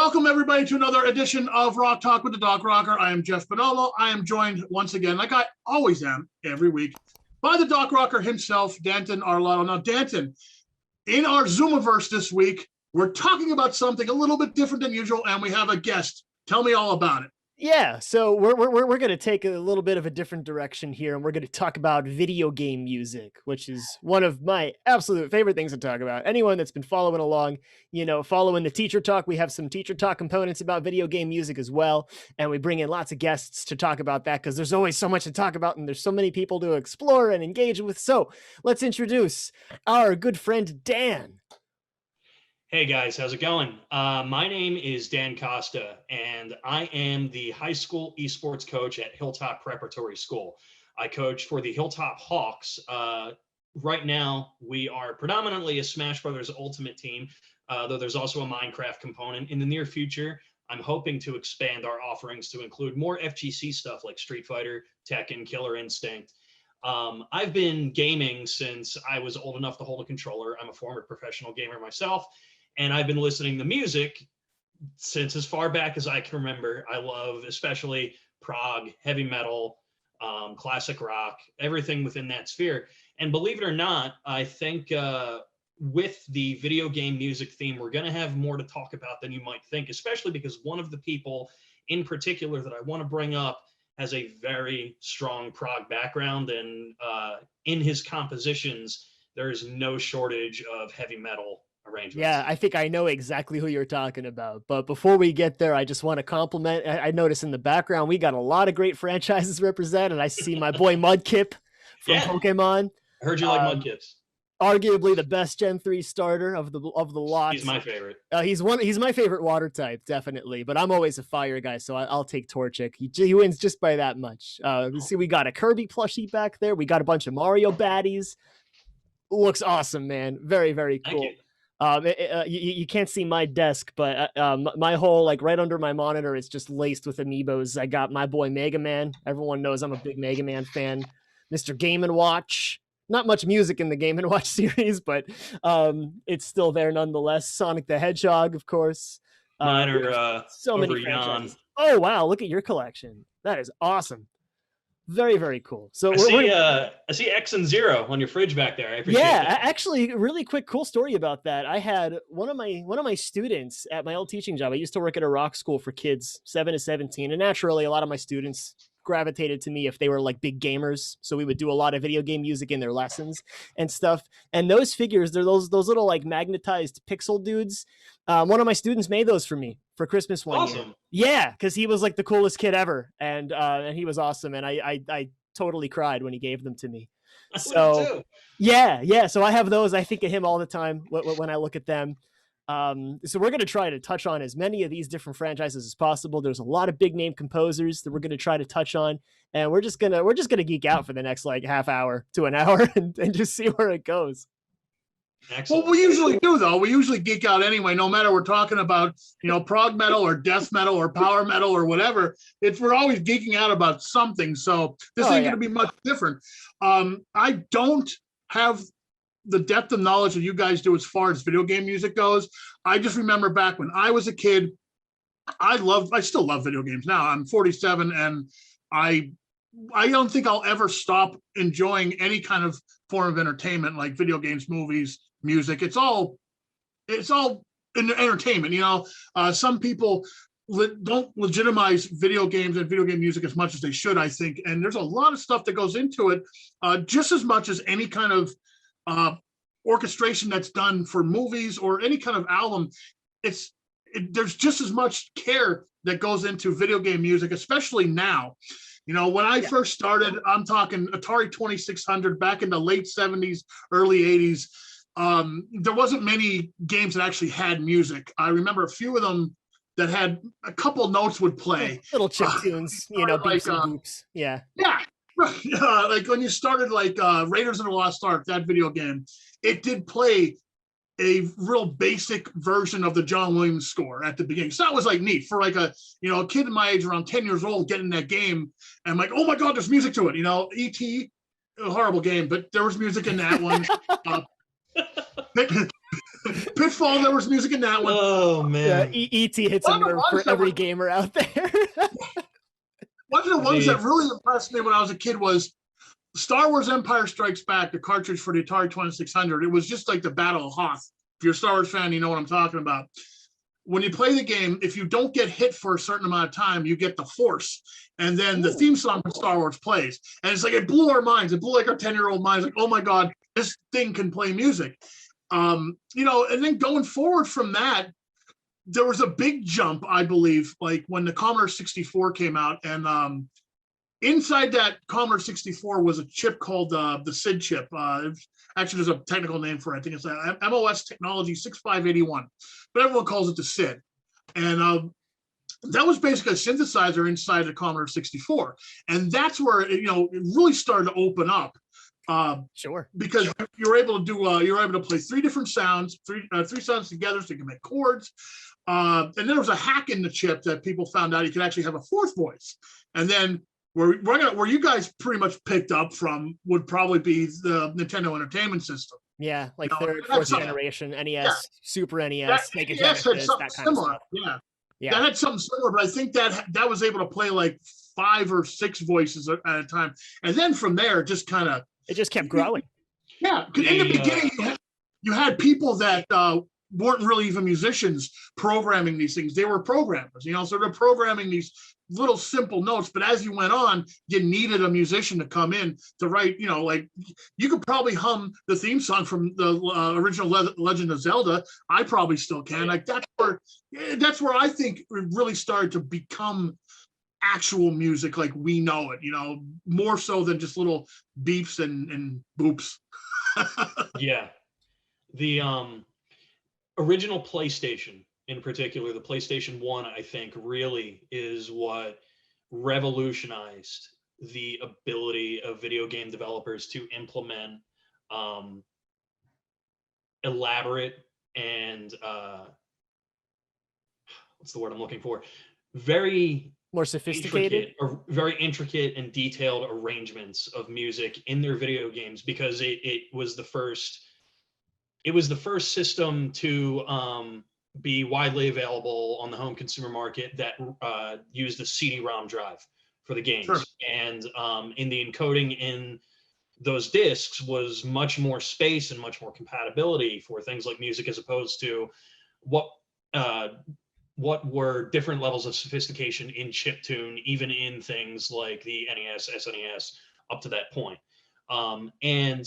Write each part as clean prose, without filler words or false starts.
Welcome, everybody, to another edition of Rock Talk with the DocRocker. I am Jeff Bonello. I am joined once again, like I always am every week, by the DocRocker himself, Danton Arlotto. Now, Danton, in our Zoomiverse this week, we're talking about something a little bit different than usual, and we have a guest. Tell me all about it. Yeah, so we're going to take a little bit of a different direction here, and we're going to talk about video game music, which is one of my absolute favorite things to talk about. Anyone that's been following along, following the teacher talk, we have some teacher talk components about video game music as well, and we bring in lots of guests to talk about that because there's always so much to talk about, and there's so many people to explore and engage with. So let's introduce our good friend Dan. Hey guys, how's it going? My name is Dan Costa, and I am the high school esports coach at Hilltop Preparatory School. I coach for the Hilltop Hawks. Right now, we are predominantly a Smash Brothers Ultimate team, though there's also a Minecraft component. In the near future, I'm hoping to expand our offerings to include more FGC stuff like Street Fighter, Tekken, Killer Instinct. I've been gaming since I was old enough to hold a controller. I'm a former professional gamer myself. And I've been listening to music since as far back as I can remember. I love especially prog, heavy metal, classic rock, everything within that sphere. And believe it or not, I think with the video game music theme, we're going to have more to talk about than you might think, especially because one of the people in particular that I want to bring up has a very strong prog background. And in his compositions, there is no shortage of heavy metal arrangements. Yeah, I think I know exactly who you're talking about. But before we get there, I just want to compliment. I noticed in the background, we got a lot of great franchises represented. I see my boy Mudkip from Pokemon. I heard you like Mudkips. Arguably the best Gen 3 starter of the lot. He's my favorite. He's my favorite water type, definitely. But I'm always a fire guy, so I'll take Torchic. He wins just by that much. See, we got a Kirby plushie back there. We got a bunch of Mario baddies. Looks awesome, man. Very, very cool. Thank you. You can't see my desk, but my whole, right under my monitor is just laced with amiibos. I got my boy Mega Man. Everyone knows I'm a big Mega Man fan. Mr. Game & Watch. Not much music in the Game & Watch series, but it's still there nonetheless. Sonic the Hedgehog, of course. Mine are so many franchises. Oh, wow. Look at your collection. That is awesome. Very, very cool. So I see X and Zero on your fridge back there. I appreciate it. Actually, really quick, cool story about that. I had one of my students at my old teaching job. I used to work at a rock school for kids 7 to 17, and naturally, a lot of my students gravitated to me if they were big gamers. So we would do a lot of video game music in their lessons and stuff. And those figures, they're those little magnetized pixel dudes. One of my students made those for me for Christmas one year. Yeah, because he was the coolest kid ever, and he was awesome. And I totally cried when he gave them to me. So yeah. So I have those. I think of him all the time when I look at them. So we're going to try to touch on as many of these different franchises as possible. There's a lot of big name composers that we're going to try to touch on, and we're just gonna geek out for the next half hour to an hour and just see where it goes. Excellent. Well, we usually do, though. We usually geek out anyway, no matter we're talking about, prog metal or death metal or power metal or whatever. We're always geeking out about something. So this ain't going to be much different. I don't have the depth of knowledge that you guys do as far as video game music goes. I just remember back when I was a kid, I still love video games now. I'm 47, and I don't think I'll ever stop enjoying any kind of form of entertainment like video games, movies, music. It's all entertainment. Some people don't legitimize video games and video game music as much as they should, I think. And there's a lot of stuff that goes into it, just as much as any kind of orchestration that's done for movies or any kind of album. There's just as much care that goes into video game music, especially now. When I first started, I'm talking Atari 2600 back in the late 70s, early 80s. There wasn't many games that actually had music. I remember a few of them that had a couple notes would play. Little chip tunes, beeps and boops. Yeah. Yeah. Like when you started Raiders of the Lost Ark, that video game, it did play a real basic version of the John Williams score at the beginning. So that was neat for a kid in my age, around 10 years old, getting that game and oh my God, there's music to it. E.T., a horrible game, but there was music in that one. Pitfall, there was music in that one. Oh man. E.T. hits a nerve for every gamer out there. One of the ones that really impressed me when I was a kid was Star Wars Empire Strikes Back, the cartridge for the Atari 2600. It was just like the Battle of Hoth. If you're a Star Wars fan, you know what I'm talking about. When you play the game, if you don't get hit for a certain amount of time, you get the Force. And then the theme song from Star Wars plays. And it's like, it blew our minds. It blew like our 10-year-old minds. Like, oh my God, this thing can play music. And then going forward from that, there was a big jump, I believe, like when the Commodore 64 came out, and inside that Commodore 64 was a chip called the SID chip. Actually, there's a technical name for it. I think it's MOS Technology 6581, but everyone calls it the SID. And that was basically a synthesizer inside the Commodore 64, and that's where it really started to open up. Sure. Because you're able to play three different sounds, three sounds together, so you can make chords. And then there was a hack in the chip that people found out you could actually have a fourth voice. And then where you guys pretty much picked up from would probably be the Nintendo Entertainment System. Yeah, like third, fourth generation NES, Super NES, Sega Genesis, had something that kind similar. of stuff. Yeah, that had something similar, but I think that was able to play like 5 or 6 voices at a time, and then from there, it just kept growing. Yeah, because in the beginning, you had people that weren't really even musicians programming these things. They were programmers, so they're programming these little simple notes. But as you went on, you needed a musician to come in to write, like you could probably hum the theme song from the original Legend of Zelda. I probably still can. Like that's where I think it really started to become actual music like we know it, more so than just little beeps and boops. Yeah. The original PlayStation, in particular, the PlayStation 1, I think, really is what revolutionized the ability of video game developers to implement elaborate and what's the word I'm looking for? Very more sophisticated, very intricate and detailed arrangements of music in their video games, because it was the first system to be widely available on the home consumer market that used a CD-ROM drive for the games. Sure. And in the encoding in those discs was much more space and much more compatibility for things like music, as opposed to what were different levels of sophistication in chiptune, even in things like the NES, SNES, up to that point. And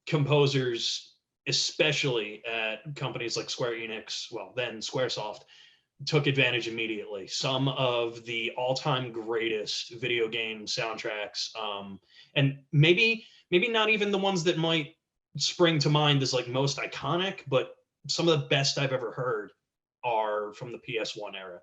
composers, especially at companies like Square Enix, well, then Squaresoft, took advantage immediately. Some of the all-time greatest video game soundtracks, and maybe not even the ones that might spring to mind as like most iconic, but some of the best I've ever heard are from the PS1 era.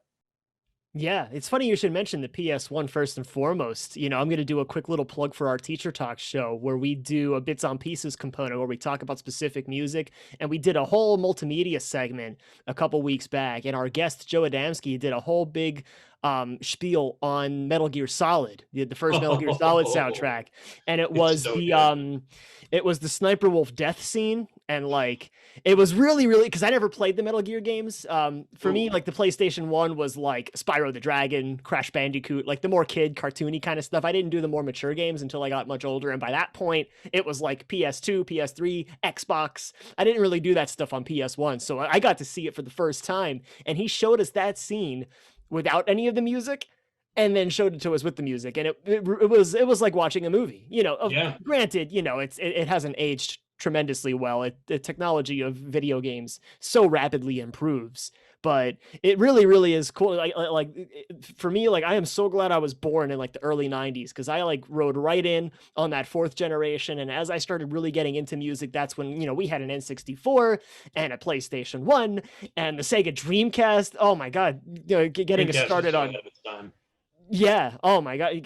Yeah, it's funny you should mention the PS1 first and foremost. I'm going to do a quick little plug for our Teacher Talk show where we do a Bits on Pieces component where we talk about specific music. And we did a whole multimedia segment a couple weeks back. And our guest, Joe Adamski, did a whole big spiel on Metal Gear Solid, the first Metal Gear Solid soundtrack. And it was it was the Sniper Wolf death scene. And like, it was really, really, because I never played the Metal Gear games. For me, like the PlayStation 1 was like Spyro the Dragon, Crash Bandicoot, like the more kid cartoony kind of stuff. I didn't do the more mature games until I got much older. And by that point, it was like PS2, PS3, Xbox. I didn't really do that stuff on PS1. So I got to see it for the first time. And he showed us that scene without any of the music, and then showed it to us with the music. And it was like watching a movie, Granted, it hasn't aged tremendously well. The technology of video games so rapidly improves, but it really, really is cool. Like for me, like I am so glad I was born in like the early 90s, because I like rode right in on that 4th generation. And as I started really getting into music, that's when, we had an N64 and a PlayStation 1 and the Sega Dreamcast. Oh my God, getting started on. Yeah. Oh my God.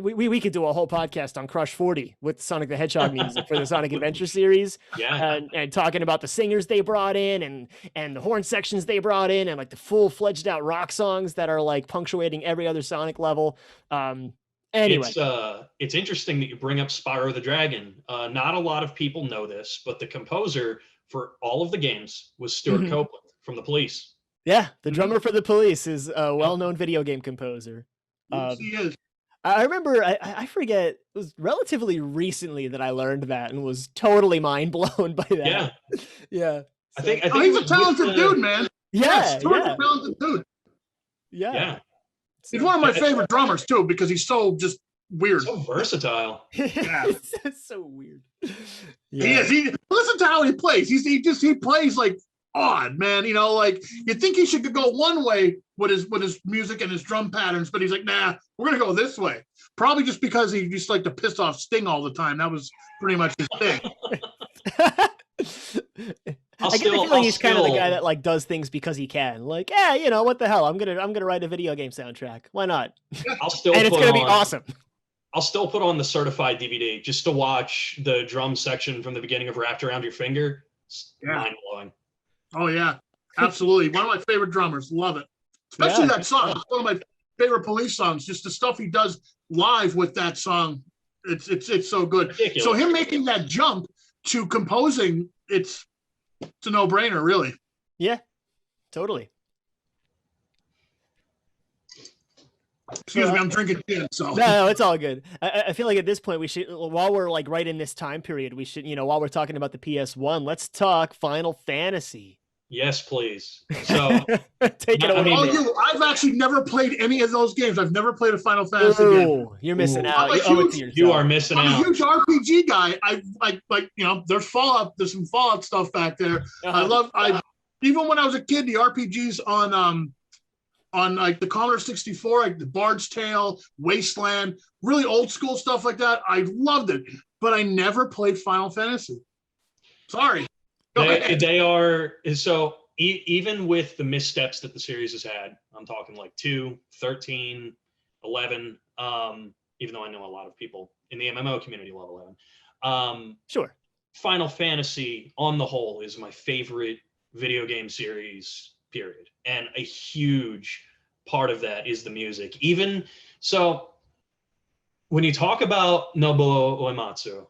We could do a whole podcast on Crush 40 with Sonic the Hedgehog music for the Sonic Adventure series. Yeah. And talking about the singers they brought in and the horn sections they brought in, and like the full fledged out rock songs that are like punctuating every other Sonic level. Anyway, it's interesting that you bring up Spyro the Dragon. Not a lot of people know this, but the composer for all of the games was Stuart Mhm. Copeland from the Police. Yeah, the Mhm. drummer for the Police is a well-known video game composer. Yes, he is. I remember, I forget, it was relatively recently that I learned that and was totally mind blown by that. Yeah, Yeah. I So- think Oh, it he's a was with talented dude, man. yeah, Stuart's yeah, a talented dude. yeah. Yeah, He's So- one of my favorite drummers too, because he's so just weird. so versatile. Yeah. It's so weird. He is. He listen to how he plays. He plays like odd, man. You know, like you think he should go one way with his music and his drum patterns, but he's like, nah, we're gonna go this way. Probably just because he used to like to piss off Sting all the time. That was pretty much his thing. I get the feeling he's kind of the guy that like does things because he can. Like, yeah, you know what the hell? I'm gonna write a video game soundtrack. Why not? I'll still And it's put gonna be on- awesome. I'll still put on the certified DVD just to watch the drum section from the beginning of Wrapped Around Your Finger. It's Yeah. mind blowing. Oh yeah, absolutely. One of my favorite drummers. Love it. Especially Yeah. that song. It's one of my favorite Police songs. Just the stuff he does live with that song. It's so good. Ridiculous. So him making that jump to composing, it's a no-brainer, really. Yeah, totally. Excuse me, I'm drinking gin, so No, it's all good. I feel like at this point we should, while we're like right in this time period, we should, while we're talking about the PS1, let's talk Final Fantasy. Yes, please. So Take it I away. mean, Nick. I've actually never played any of those games. I've never played a Final Fantasy game. Ooh, you're missing Ooh. out. I'm a You owe it huge- to yourself. you are missing I'm a out. huge RPG guy. I like there's Fallout, there's some Fallout stuff back there. Uh-huh. I even when I was a kid, the RPGs on like the Commodore 64, like the Bard's Tale, Wasteland, really old school stuff like that. I loved it, but I never played Final Fantasy. Sorry. Go ahead. They are so even with the missteps that the series has had, I'm talking like 2, 13, 11, even though I know a lot of people in the MMO community love 11. Sure. Final Fantasy on the whole is my favorite video game series, period. And a huge part of that is the music. Even so, when you talk about Nobuo Uematsu,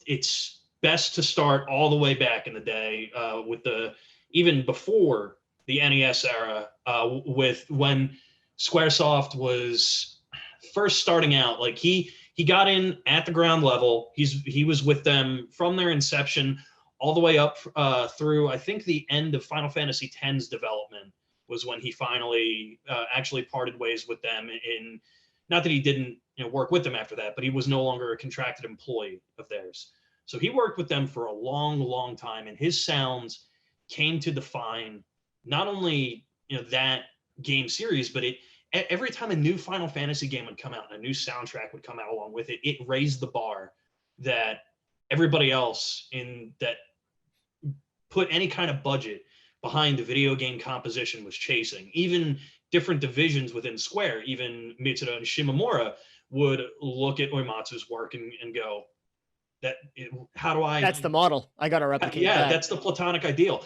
it's best to start all the way back in the day with even before the NES era, with when Squaresoft was first starting out. Like he got in at the ground level. He was with them from their inception all the way up through, I think, the end of Final Fantasy X's development was when he finally actually parted ways with them. Not that he didn't work with them after that, but he was no longer a contracted employee of theirs. So he worked with them for a long, long time, and his sounds came to define not only that game series, but every time a new Final Fantasy game would come out and a new soundtrack would come out along with it, it raised the bar that everybody else in that put any kind of budget behind the video game composition was chasing. Even different divisions within Square, even Mitsuda and Shimomura would look at Uematsu's work and go, how do I? That's the model. I got to replicate that. That's the platonic ideal.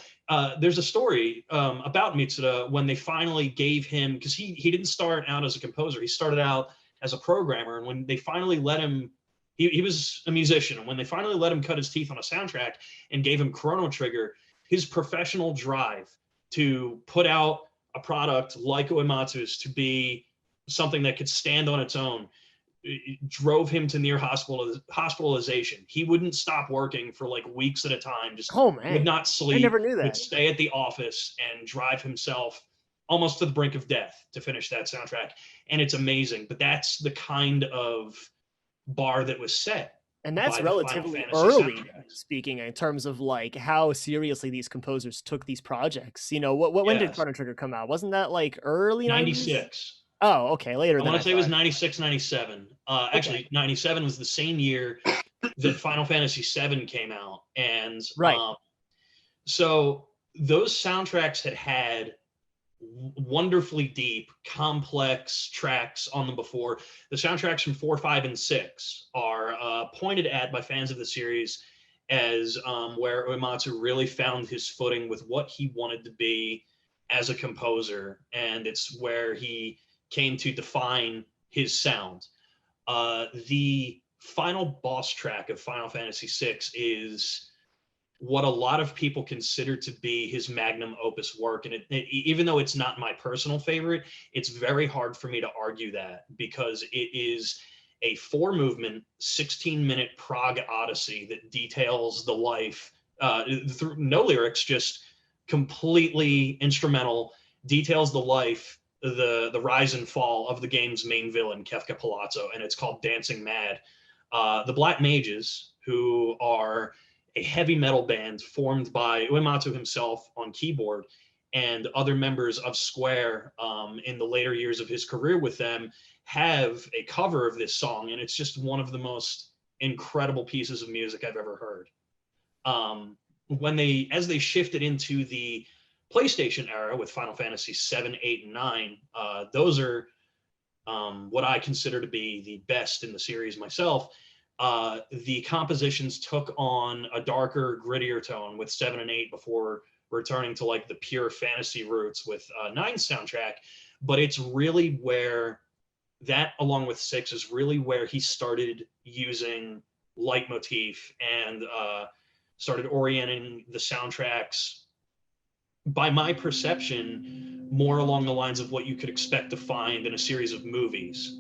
There's a story about Mitsuda when they finally gave him, because he didn't start out as a composer. He started out as a programmer. And when they finally let him, he was a musician. And when they finally let him cut his teeth on a soundtrack and gave him Chrono Trigger, his professional drive to put out a product like Uematsu's to be something that could stand on its own, it drove him to near hospitalization. He wouldn't stop working for like weeks at a time. Just would not sleep. I never knew that. Would stay at the office and drive himself almost to the brink of death to finish that soundtrack. And it's amazing. But that's the kind of bar that was set. And that's by the relatively Final Fantasy early, soundtracks. speaking in terms of like how seriously these composers took these projects. When did Yes. Chrono Trigger come out? Wasn't that like early 90s? 96. Oh, okay, later I than want to say it was thought. 96, 97. Actually, 97 was the same year that Final Fantasy VII came out. And Right. So those soundtracks had wonderfully deep, complex tracks on them before. The soundtracks from 4, 5, and 6 are pointed at by fans of the series as where Uematsu really found his footing with what he wanted to be as a composer. And it's where he came to define his sound. The final boss track of Final Fantasy VI is what a lot of people consider to be his magnum opus work. And even though it's not my personal favorite, it's very hard for me to argue that, because it is a 4-movement, 16-minute Prague Odyssey that details the life, through no lyrics, just completely instrumental, details the life, the rise and fall of the game's main villain, Kefka Palazzo, and it's called Dancing Mad. The Black Mages, who are a heavy metal band formed by Uematsu himself on keyboard and other members of Square in the later years of his career with them, have a cover of this song, and it's just one of the most incredible pieces of music I've ever heard. As they shifted into the PlayStation era with Final Fantasy 7, 8, and 9, those are what I consider to be the best in the series myself. The compositions took on a darker, grittier tone with 7 and 8 before returning to like the pure fantasy roots with 9's soundtrack. But it's really where that, along with 6, is really where he started using leitmotif and started orienting the soundtracks, by my perception, more along the lines of what you could expect to find in a series of movies,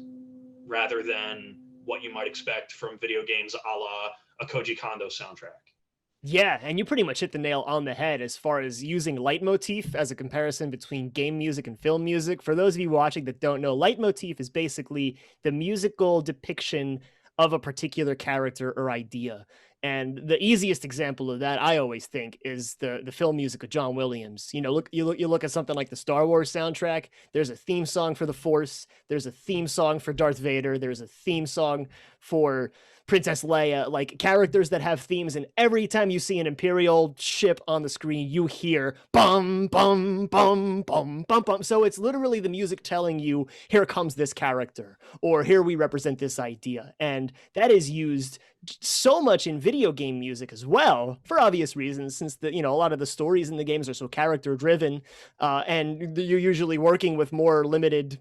rather than what you might expect from video games a la a Koji Kondo soundtrack. Yeah, and you pretty much hit the nail on the head as far as using leitmotif as a comparison between game music and film music. For those of you watching that don't know, leitmotif is basically the musical depiction of a particular character or idea. And the easiest example of that, I always think, is the film music of John Williams. You know, you look at something like the Star Wars soundtrack. There's a theme song for the Force. There's a theme song for Darth Vader. There's a theme song for Princess Leia, like characters that have themes, and every time you see an Imperial ship on the screen, you hear bum, bum, bum, bum, bum, bum. So it's literally the music telling you, here comes this character, or here we represent this idea. And that is used so much in video game music as well, for obvious reasons, since a lot of the stories in the games are so character driven, and you're usually working with more limited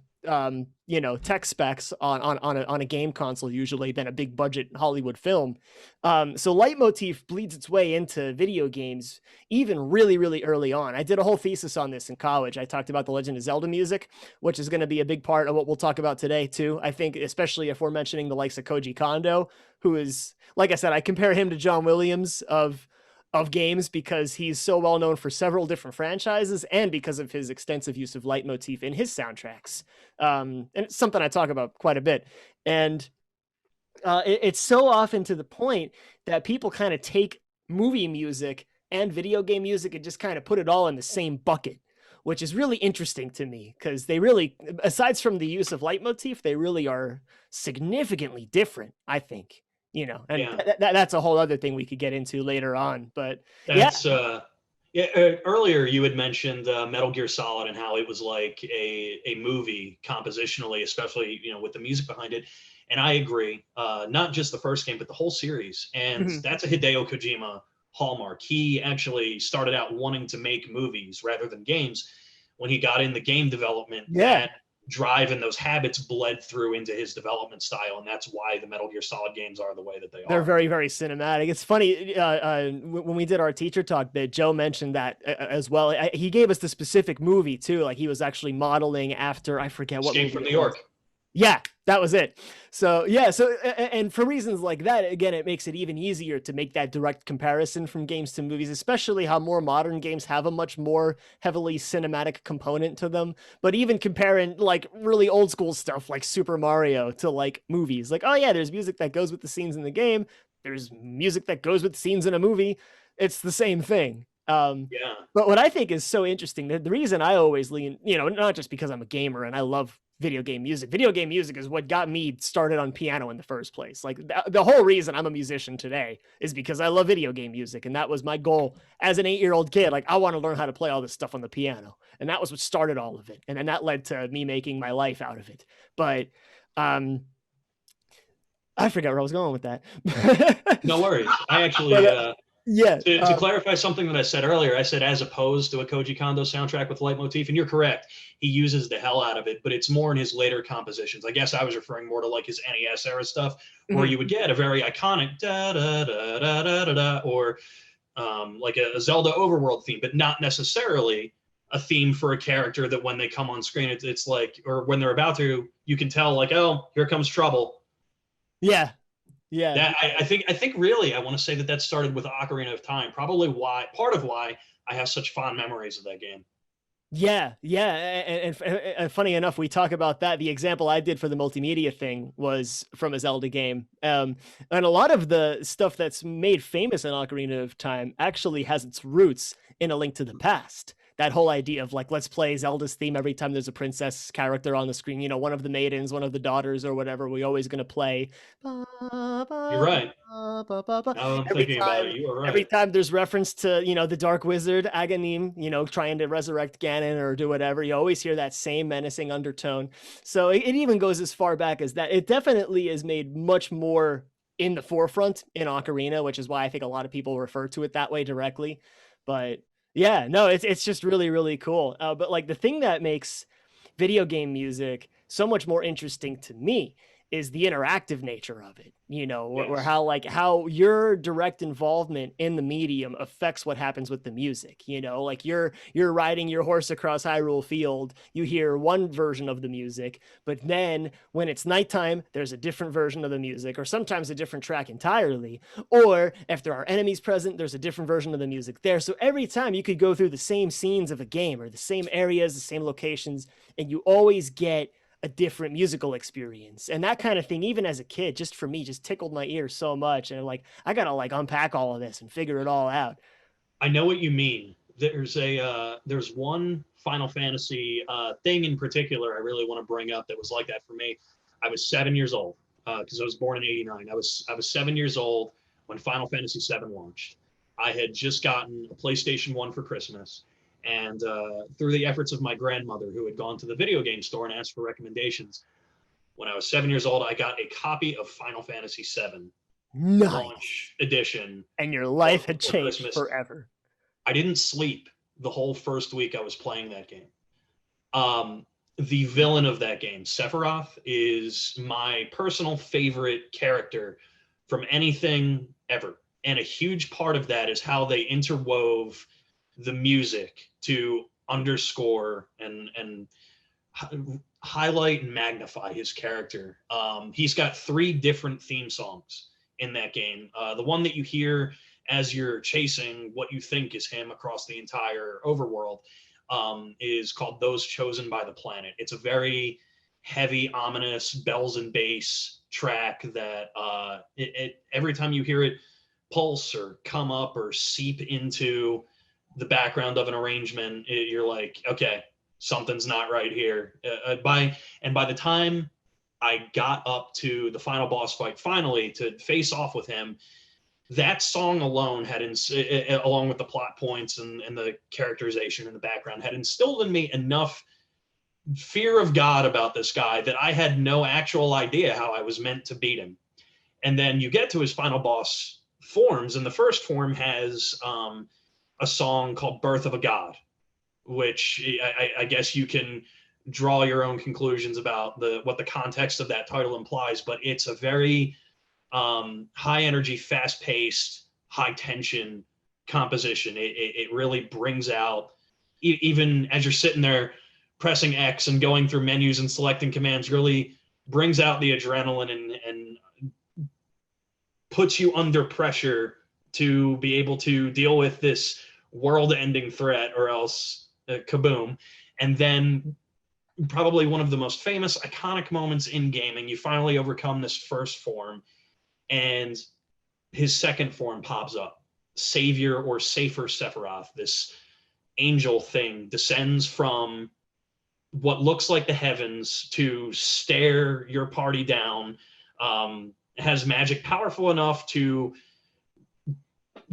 tech specs on a game console usually than a big budget Hollywood film. So leitmotif bleeds its way into video games even really, really early on. I did a whole thesis on this in college. I talked about the Legend of Zelda music, which is going to be a big part of what we'll talk about today too. I think especially if we're mentioning the likes of Koji Kondo, who is, like I said, I compare him to John Williams of games because he's so well known for several different franchises and because of his extensive use of leitmotif in his soundtracks. And it's something I talk about quite a bit. And it's so often to the point that people kind of take movie music and video game music and just kind of put it all in the same bucket, which is really interesting to me because they really, aside from the use of leitmotif, they really are significantly different, I think. And yeah. That's a whole other thing we could get into later on. But that's earlier you had mentioned Metal Gear Solid and how it was like a movie compositionally, especially with the music behind it. And I agree, not just the first game, but the whole series. And that's a Hideo Kojima hallmark. He actually started out wanting to make movies rather than games. When he got into game development, that drive and those habits bled through into his development style, and that's why the Metal Gear Solid games are the way that they are. They're very, very cinematic. It's funny, when we did our teacher talk bit, Joe mentioned that as well. He gave us the specific movie too, like he was actually modeling after, I forget what movie from New York. Yeah, that was it. So and for reasons like that, again, it makes it even easier to make that direct comparison from games to movies, especially how more modern games have a much more heavily cinematic component to them. But even comparing like really old school stuff like Super Mario to like movies, like, oh yeah, there's music that goes with the scenes in the game. There's music that goes with the scenes in a movie. It's the same thing. But what I think is so interesting, the reason I always lean, not just because I'm a gamer and I love video game music is what got me started on piano in the first place. Like the whole reason I'm a musician today is because I love video game music. And that was my goal as an 8-year-old kid. Like, I want to learn how to play all this stuff on the piano. And that was what started all of it. And then that led to me making my life out of it. But, I forgot where I was going with that. No worries. I actually, to clarify something that I said earlier, I said as opposed to a Koji Kondo soundtrack with leitmotif, and you're correct. He uses the hell out of it, but it's more in his later compositions. I guess I was referring more to like his NES era stuff, where you would get a very iconic da da da da da da da, or like a Zelda overworld theme, but not necessarily a theme for a character that when they come on screen, it's like, or when they're about to, you can tell like, oh, here comes trouble. Yeah. Yeah. That I think really, I want to say that started with Ocarina of Time. Probably part of why I have such fond memories of that game. Yeah, yeah, and funny enough, we talk about that. The example I did for the multimedia thing was from a Zelda game, and a lot of the stuff that's made famous in Ocarina of Time actually has its roots in A Link to the Past. That whole idea of like, let's play Zelda's theme every time there's a princess character on the screen. You know, one of the maidens, one of the daughters, or whatever. We always going to play. You're right. Now that I'm thinking about it, you are right. Every time there's reference to, you know, the Dark Wizard, Aghanim, you know, trying to resurrect Ganon or do whatever, you always hear that same menacing undertone. So it even goes as far back as that. It definitely is made much more in the forefront in Ocarina, which is why I think a lot of people refer to it that way directly. But yeah, no, it's just really, really cool. But like the thing that makes video game music so much more interesting to me is the interactive nature of it, you know, Yes. or how your direct involvement in the medium affects what happens with the music. You know, like you're riding your horse across Hyrule Field, you hear one version of the music, but then when it's nighttime, there's a different version of the music, or sometimes a different track entirely. Or if there are enemies present, there's a different version of the music there. So every time you could go through the same scenes of a game or the same areas, the same locations, and you always get a different musical experience. And that kind of thing, even as a kid, just for me, just tickled my ears so much. And like, I gotta like unpack all of this and figure it all out. I know what you mean. There's one Final Fantasy thing in particular I really want to bring up that was like that for me. I was 7 years old because I was born in '89. I was 7 years old when Final Fantasy VII launched. I had just gotten a PlayStation 1 for Christmas. And through the efforts of my grandmother, who had gone to the video game store and asked for recommendations, when I was 7 years old, I got a copy of Final Fantasy VII launch edition. And your life had changed Christmas. forever. I didn't sleep the whole first week I was playing that game. The villain of that game, Sephiroth, is my personal favorite character from anything ever. And a huge part of that is how they interwove the music to underscore and highlight and magnify his character. He's got 3 different theme songs in that game. The one that you hear as you're chasing what you think is him across the entire overworld is called Those Chosen by the Planet. It's a very heavy, ominous bells and bass track that every time you hear it pulse or come up or seep into the background of an arrangement, you're like, okay, something's not right here. By the time I got up to the final boss fight, finally to face off with him, that song alone had, along with the plot points and the characterization in the background, had instilled in me enough fear of God about this guy that I had no actual idea how I was meant to beat him. And then you get to his final boss forms, and the first form has a song called Birth of a God, which I guess you can draw your own conclusions about what the context of that title implies, but it's a very high energy, fast paced, high tension composition. It really brings out, even as you're sitting there pressing X and going through menus and selecting commands, really brings out the adrenaline and puts you under pressure to be able to deal with this world-ending threat, or else kaboom. And then probably one of the most famous, iconic moments in gaming, you finally overcome this first form, and his second form pops up. Savior or Safer Sephiroth, this angel thing, descends from what looks like the heavens to stare your party down, has magic powerful enough to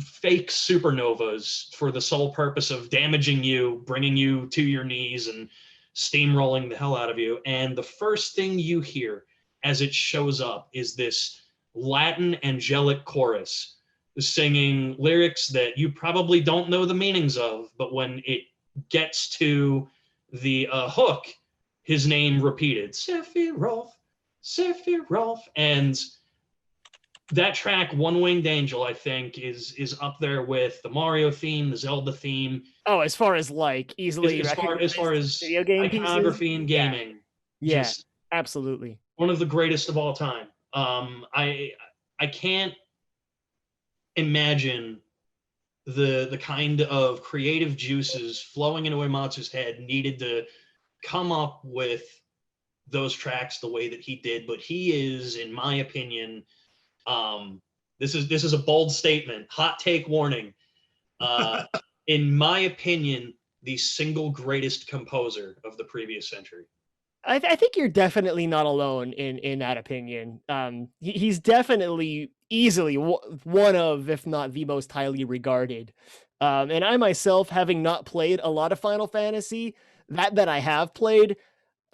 fake supernovas for the sole purpose of damaging you, bringing you to your knees and steamrolling the hell out of you. And the first thing you hear as it shows up is this Latin angelic chorus singing lyrics that you probably don't know the meanings of, but when it gets to the hook, his name repeated, Sephiroth, Sephiroth, and that track, One Winged Angel, I think is up there with the Mario theme, the Zelda theme, Oh, as far as like easily as far as recognized video game pieces. iconography in Yeah, gaming. yeah, Just absolutely. one of the greatest of all time. I can't imagine the kind of creative juices flowing into Uematsu's head needed to come up with those tracks the way that he did. But he is, in my opinion, this is a bold statement, hot take warning. In my opinion, the single greatest composer of the previous century. I think you're definitely not alone in that opinion. He's definitely easily one of, if not the most highly regarded. And I myself, having not played a lot of Final Fantasy, that I have played,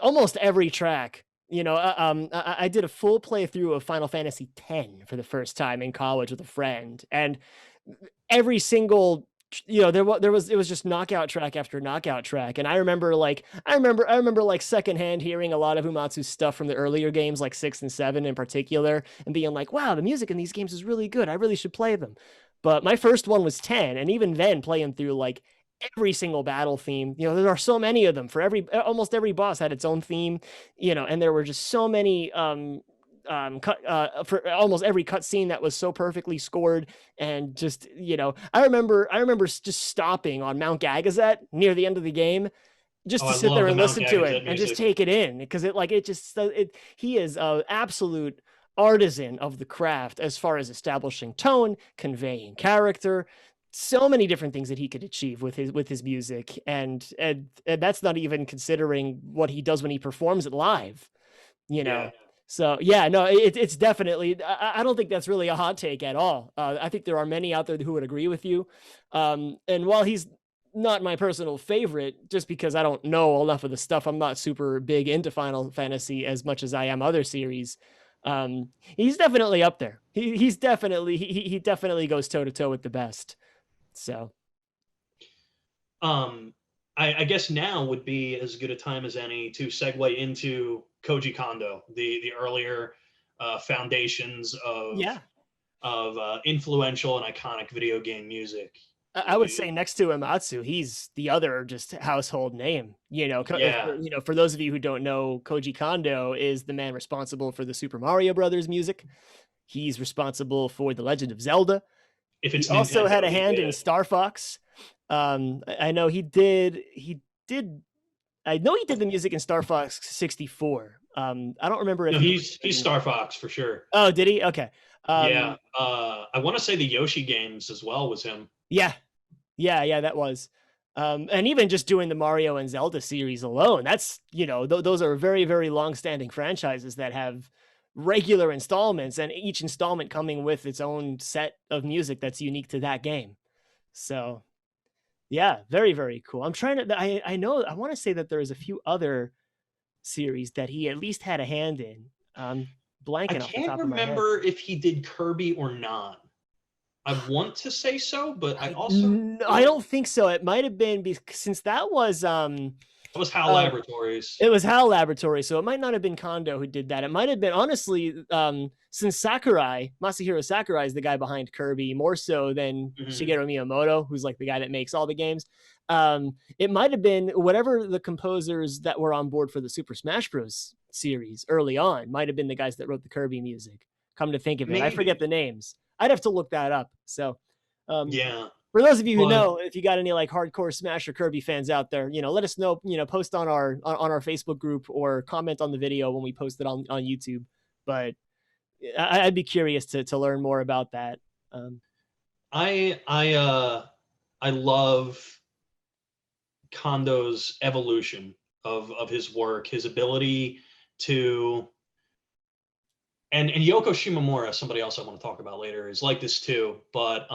almost every track. I did a full playthrough of Final Fantasy X for the first time in college with a friend, and every single it was just knockout track after knockout track. And I remember like secondhand hearing a lot of Uematsu's stuff from the earlier games, like 6 and 7 in particular, and being like, wow, the music in these games is really good, I really should play them. But my first one was 10, and even then, playing through like every single battle theme, there are so many of them. For almost every boss had its own theme, and there were just so many for almost every cutscene that was so perfectly scored. And just, I remember just stopping on Mount Gagazet near the end of the game just to sit there and listen to it and just take it in, because he is an absolute artisan of the craft as far as establishing tone, conveying character, so many different things that he could achieve with his music. And that's not even considering what he does when he performs it live, Yeah. So yeah, no, it's definitely, I don't think that's really a hot take at all. I think there are many out there who would agree with you. And while he's not my personal favorite, just because I don't know enough of the stuff, I'm not super big into Final Fantasy as much as I am other series. He's definitely up there. He definitely goes toe to toe with the best. So, I guess now would be as good a time as any to segue into Koji Kondo, the earlier foundations of influential and iconic video game music. I would say next to Uematsu, he's the other just household name. For those of you who don't know, Koji Kondo is the man responsible for the Super Mario Brothers music. He's responsible for The Legend of Zelda. If it's he also had a hand in Star Fox. I know he did. I know he did the music in Star Fox 64. I don't remember if he's Star Fox for sure. Oh, did he? Okay. I want to say the Yoshi games as well was him. Yeah, that was. And even just doing the Mario and Zelda series alone, that's, those are very, very long-standing franchises that have regular installments, and each installment coming with its own set of music that's unique to that game. So yeah, very, very cool. I'm trying to, I know, I want to say that there's a few other series that he at least had a hand in. Blanking off the top of my head. I can't remember if he did Kirby or not. I want to say so, but I don't think so. It might have been, since that was it was HAL Laboratories. It was HAL Laboratories, so it might not have been Kondo who did that. It might have been, honestly, since Masahiro Sakurai is the guy behind Kirby, more so than Shigeru Miyamoto, who's like the guy that makes all the games. It might have been whatever the composers that were on board for the Super Smash Bros. Series early on might have been the guys that wrote the Kirby music. Come to think of it, I forget the names. I'd have to look that up. So, yeah. For those of you who know, if you got any like hardcore Smash or Kirby fans out there, let us know. Post on our Facebook group or comment on the video when we post it on YouTube. But I'd be curious to learn more about that. I love Kondo's evolution of his work, his ability to. And Yoko Shimomura, somebody else I want to talk about later, is like this too. But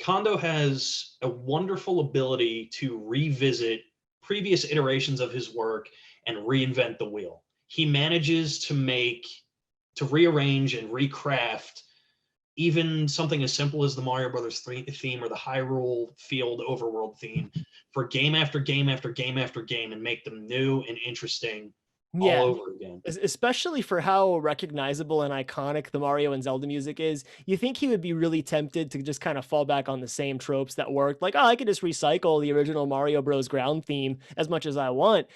Kondo has a wonderful ability to revisit previous iterations of his work and reinvent the wheel. He manages to rearrange and recraft even something as simple as the Mario Brothers theme or the Hyrule Field overworld theme for game after game after game after game, and make them new and interesting all over again. Especially for how recognizable and iconic the Mario and Zelda music is. You think he would be really tempted to just kind of fall back on the same tropes that worked. Like, oh, I could just recycle the original Mario Bros. Ground theme as much as I want.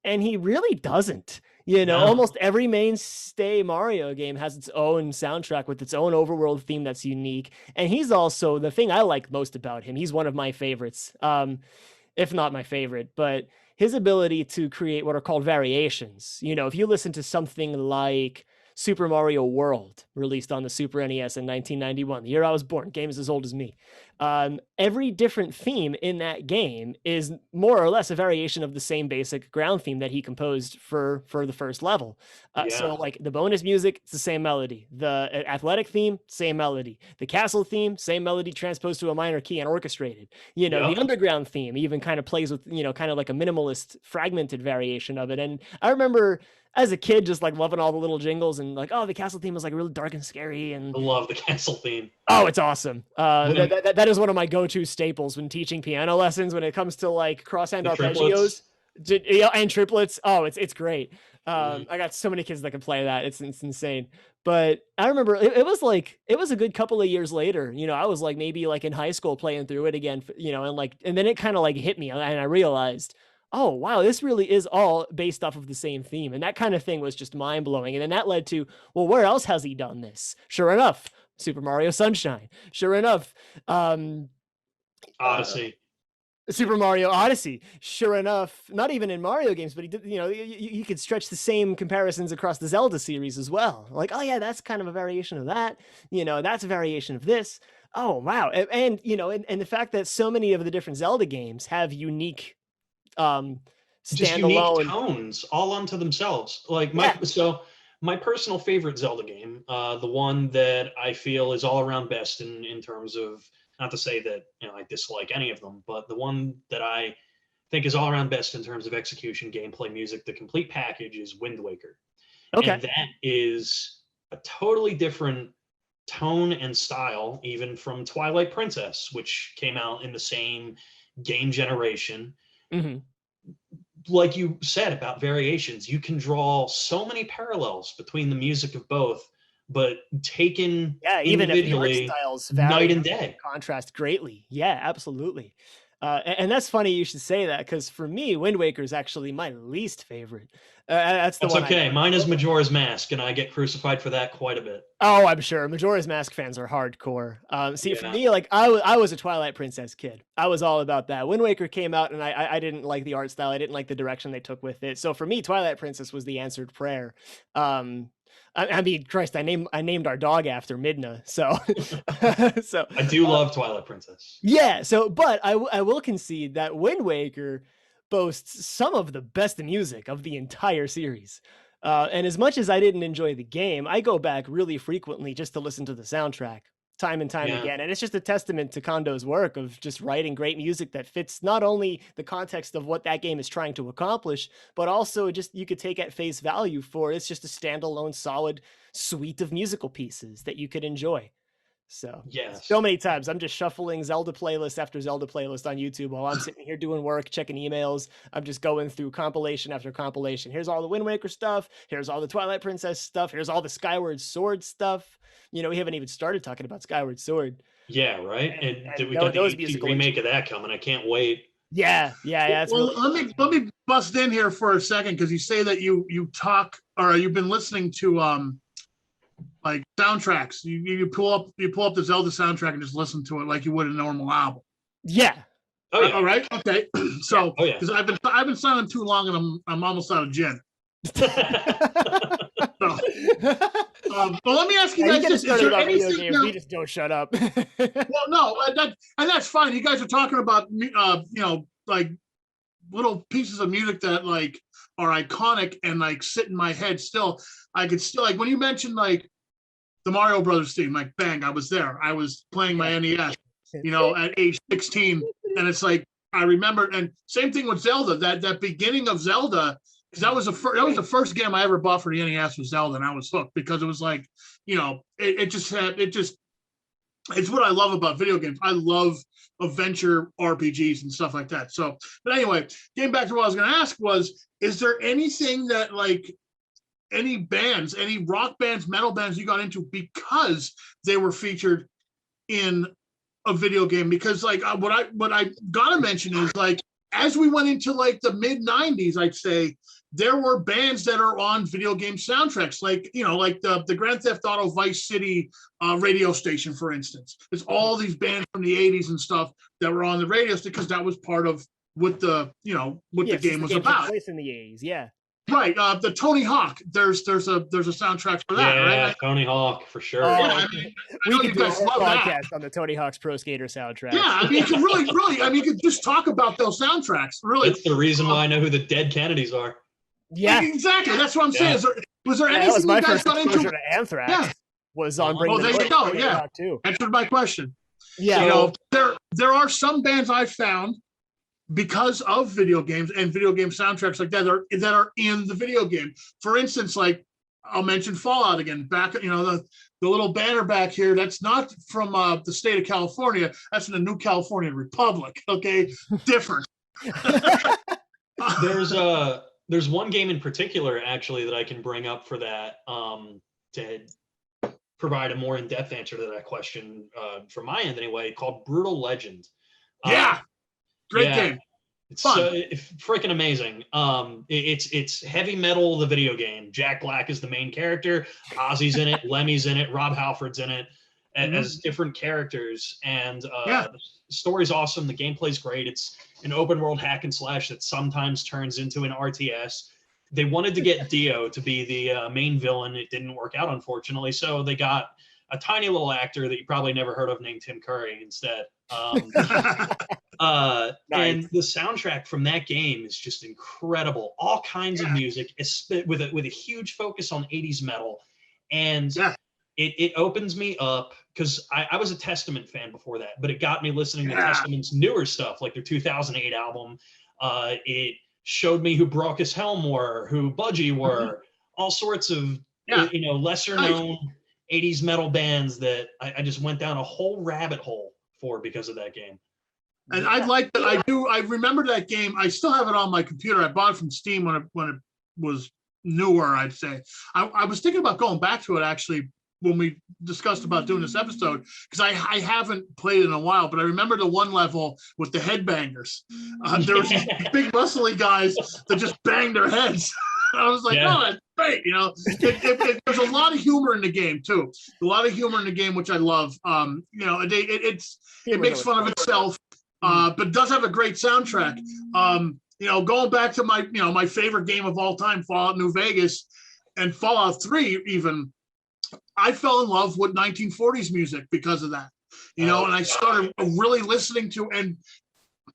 And he really doesn't. No. Almost every mainstay Mario game has its own soundtrack with its own overworld theme that's unique. And he's also the thing I like most about him. He's one of my favorites, if not my favorite, but his ability to create what are called variations. If you listen to something like Super Mario World, released on the Super NES in 1991, the year I was born, game is as old as me. Every different theme in that game is more or less a variation of the same basic ground theme that he composed for the first level. So like the bonus music, it's the same melody. The athletic theme, same melody. The castle theme, same melody transposed to a minor key and orchestrated. The underground theme even kind of plays with, kind of like a minimalist fragmented variation of it. And I remember as a kid, just like loving all the little jingles and like, oh, the castle theme was like really dark and scary. And I love the castle theme. Oh, it's awesome. That is one of my go-to staples when teaching piano lessons when it comes to like crosshand arpeggios and triplets. Oh, it's great. I got so many kids that can play that. It's insane. But I remember it was a good couple of years later. I was like maybe like in high school playing through it again, and then it kind of like hit me and I realized, oh, wow, this really is all based off of the same theme. And that kind of thing was just mind blowing. And then that led to, well, where else has he done this? Sure enough, Super Mario Sunshine. Sure enough, Odyssey. Super Mario Odyssey. Sure enough, not even in Mario games, but he did, you could stretch the same comparisons across the Zelda series as well. Like, oh yeah, that's kind of a variation of that. That's a variation of this. Oh, wow. And the fact that so many of the different Zelda games have unique just unique standalone tones all unto themselves. Like my personal favorite Zelda game, the one that I feel is all around best in terms of, not to say that I dislike any of them, but the one that I think is all around best in terms of execution, gameplay, music, the complete package is Wind Waker. Okay. And that is a totally different tone and style, even from Twilight Princess, which came out in the same game generation. Mm-hmm. Like you said about variations, you can draw so many parallels between the music of both, but taken even individually, if the art styles night and day, contrast greatly. Yeah, absolutely. And that's funny you should say that, because for me, Wind Waker is actually my least favorite. That's one. Okay. Mine is Majora's Mask, and I get crucified for that quite a bit. Oh, I'm sure Majora's Mask fans are hardcore. For me, like I was a Twilight Princess kid. I was all about that. Wind Waker came out, and I didn't like the art style. I didn't like the direction they took with it. So for me, Twilight Princess was the answered prayer. I mean, Christ, I named our dog after Midna. So, so I do love Twilight Princess. Yeah. So, but I will concede that Wind Waker boasts some of the best music of the entire series. And as much as I didn't enjoy the game, I go back really frequently just to listen to the soundtrack time and time again. And it's just a testament to Kondo's work of just writing great music that fits not only the context of what that game is trying to accomplish, but also just you could take at face value for it's just a standalone solid suite of musical pieces that you could enjoy. So so many times I'm just shuffling Zelda playlist after Zelda playlist on YouTube while I'm sitting here doing work, checking emails. I'm just going through compilation after compilation. Here's all the Wind Waker stuff. Here's all the Twilight Princess stuff. Here's all the Skyward Sword stuff. We haven't even started talking about Skyward Sword. Yeah, right. And we got the HD remake of that coming. I can't wait. Yeah. Well, let me bust in here for a second, because you say that you talk, or you've been listening to like soundtracks. You pull up the Zelda soundtrack and just listen to it like you would a normal album. Yeah. Oh yeah. All right. Okay. So because I've been silent too long and I'm almost out of gin. Well, let me ask you guys this: is there anything we just don't shut up? Well, no, and that's fine. You guys are talking about like little pieces of music that like are iconic and like sit in my head still. I could still, like when you mentioned like the Mario Brothers theme, like bang, I was there. I was playing my NES, at age 16, and it's like I remember. And same thing with Zelda. That beginning of Zelda. Because that was the first game I ever bought for the NES was Zelda, and I was hooked because it was like, it just it's what I love about video games. I love adventure RPGs and stuff like that. So, but anyway, getting back to what I was going to ask was, is there anything that like any bands, any rock bands, metal bands you got into because they were featured in a video game? Because like what I gotta mention is like, as we went into like the mid 90s, I'd say there were bands that are on video game soundtracks, like, you know, like the Grand Theft Auto Vice City radio station, for instance. There's all these bands from the 80s and stuff that were on the radio station because that was part of what the, you know, what the game was about. Place in the 80s, yeah. Right, the Tony Hawk. There's a soundtrack for that, right? Yeah, Tony Hawk for sure. Yeah, I mean, we could do a love podcast on the Tony Hawk's Pro Skater soundtrack. Yeah, I mean, you can really, I mean, you could just talk about those soundtracks. Really, that's the reason why I know who the Dead Kennedys are. Yeah, exactly. That's what I'm saying. Was there anything that was my you guys first got exposure into? to Anthrax. Yeah. Was on Bring there you go. Yeah, too. answered my question. Yeah, You know, there are some bands I found because of video games and video game soundtracks like that are in the video game. For instance, like I'll mention Fallout again. Back, you know, the little banner back here, that's not from the state of California. That's in the New California Republic. Okay, different. There's one game in particular actually that I can bring up for that to provide a more in-depth answer to that question from my end anyway, called Brutal Legend. Yeah. Great game. It's freaking amazing. It's heavy metal, the video game. Jack Black is the main character. Ozzy's in it. Lemmy's in it. Rob Halford's in it as different characters. And the story's awesome. The gameplay's great. It's an open world hack and slash that sometimes turns into an RTS. They wanted to get Dio to be the main villain. It didn't work out, unfortunately. So they got a tiny little actor that you probably never heard of named Tim Curry instead. Nice. And the soundtrack from that game is just incredible. All kinds of music with a huge focus on 80s metal. And it opens me up because I was a Testament fan before that, but it got me listening to Testament's newer stuff, like their 2008 album. It showed me who Braucus Helm were, who Budgie were, all sorts of lesser known 80s metal bands that I just went down a whole rabbit hole for because of that game. And I like that. I remember that game. I still have it on my computer. I bought it from Steam when it was newer, I'd say. I was thinking about going back to it actually when we discussed about doing this episode, because I haven't played it in a while, but I remember the one level with the headbangers. There was these big muscly guys that just banged their heads. I was like, oh, that's great. You know, there's a lot of humor in the game too. A lot of humor in the game, which I love. You know, it makes fun of itself, but does have a great soundtrack. You know, going back to my favorite game of all time, Fallout New Vegas and Fallout 3 even, I fell in love with 1940s music because of that. You know, and I started really listening to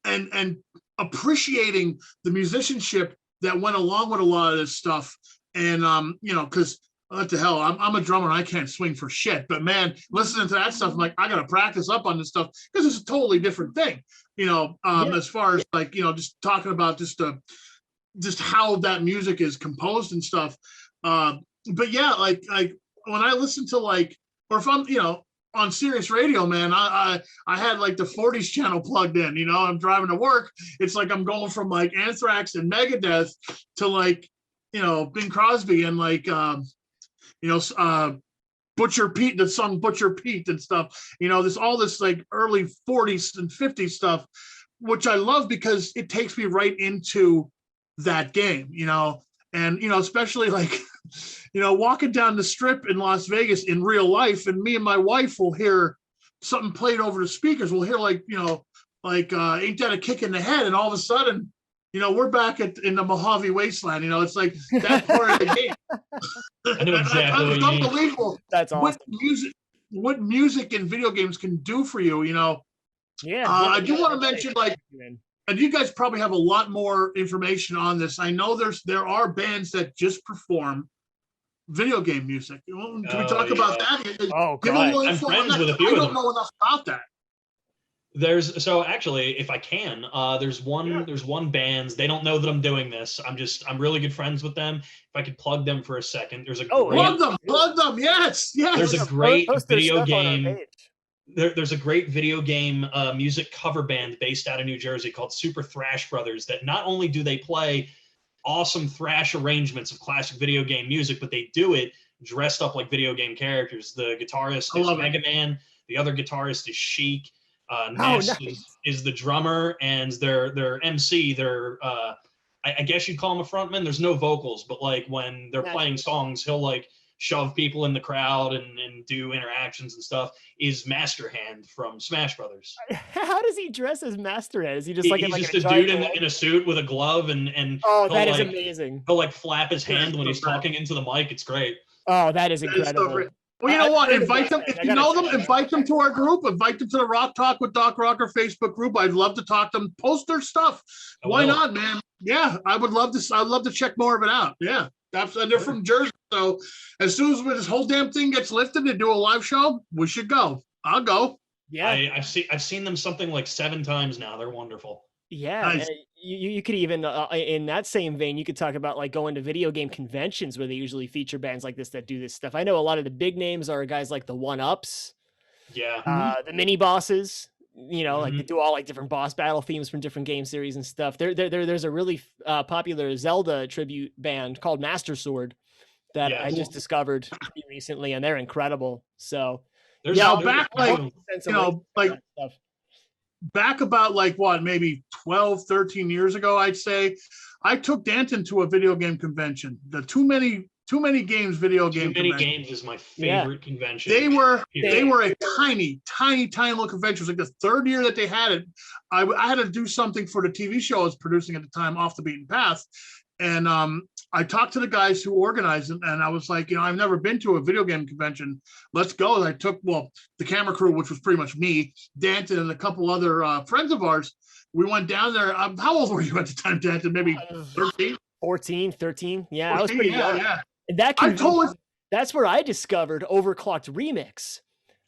and appreciating the musicianship that went along with a lot of this stuff. And you know, because what the hell, I'm a drummer and I can't swing for shit, but man, listening to that stuff, I'm like, I gotta practice up on this stuff because it's a totally different thing, you know. As far as like, you know, just talking about just how that music is composed and stuff. But yeah, like when I listen to like, or if I'm, you know, on Sirius Radio, man, I had like the 40s channel plugged in, you know. I'm driving to work. It's like I'm going from like Anthrax and Megadeth to like, you know, Bing Crosby and like, you know, Butcher Pete, the song Butcher Pete and stuff. You know, all this like early 40s and 50s stuff, which I love because it takes me right into that game, you know. And, you know, especially like, you know, walking down the strip in Las Vegas in real life, and me and my wife will hear something played over the speakers. We'll hear like, you know, like Ain't That a Kick in the Head? And all of a sudden, you know, we're back in the Mojave Wasteland. You know, it's like that part of the game. I know exactly it's unbelievable. That's awesome. What music and video games can do for you, you know. Yeah. I do want to mention, like, and you guys probably have a lot more information on this. I know there are bands that just perform video game music. Can we talk about that? Oh, God. I'm friends with a few of them. I don't know enough about that. So actually, if I can, there's one band. They don't know that I'm doing this. I'm really good friends with them. If I could plug them for a second, there's a plug them. Yes. There's a great video game. there's a great video game music cover band based out of New Jersey called Super Thrash Brothers that not only do they play awesome thrash arrangements of classic video game music, but they do it dressed up like video game characters. The guitarist is Mega Man. The other guitarist is Sheik. Ness is the drummer, and their MC, I guess you'd call him a frontman. There's no vocals, but like when they're playing songs, he'll like shove people in the crowd and do interactions and stuff. Is Master Hand from Smash Brothers. How does he dress as Master Hand? Is he just he's just a dude in a suit with a glove and oh, that is amazing. He'll like flap his hand when he's talking into the mic. It's great. Oh, that is incredible. Well, you know what? Invite them. If you know them, invite them to our group. Invite them to the Rock Talk with DocRocker Facebook group. I'd love to talk to them. Post their stuff. Why not, man? Yeah, I would love to. I'd love to check more of it out. Yeah, and they're from Jersey. So as soon as this whole damn thing gets lifted and do a live show, we should go. I'll go. Yeah, I've seen them something like 7 times now. They're wonderful. Yeah, nice. You could even in that same vein, you could talk about like going to video game conventions where they usually feature bands like this that do this stuff. I know a lot of the big names are guys like the OneUps, the Minibosses. You know, like they do all like different boss battle themes from different game series and stuff. There's a really popular Zelda tribute band called Master Sword that I just discovered pretty recently, and they're incredible. So back about like what, maybe 12, 13 years ago, I'd say, I took Danton to a video game convention. The Too Many Games video game convention. Too Many Games is my favorite convention. They were a tiny little convention. It was like the 3rd year that they had it. I had to do something for the TV show I was producing at the time, Off the Beaten Path. And I talked to the guys who organized it, and I was like, I've never been to a video game convention. Let's go. And I took, the camera crew, which was pretty much me, Danton, and a couple other friends of ours. We went down there. How old were you at the time, Danton? Maybe 13? 14, 13. Yeah, 14, I was pretty young. Yeah. And that's where I discovered Overclocked Remix.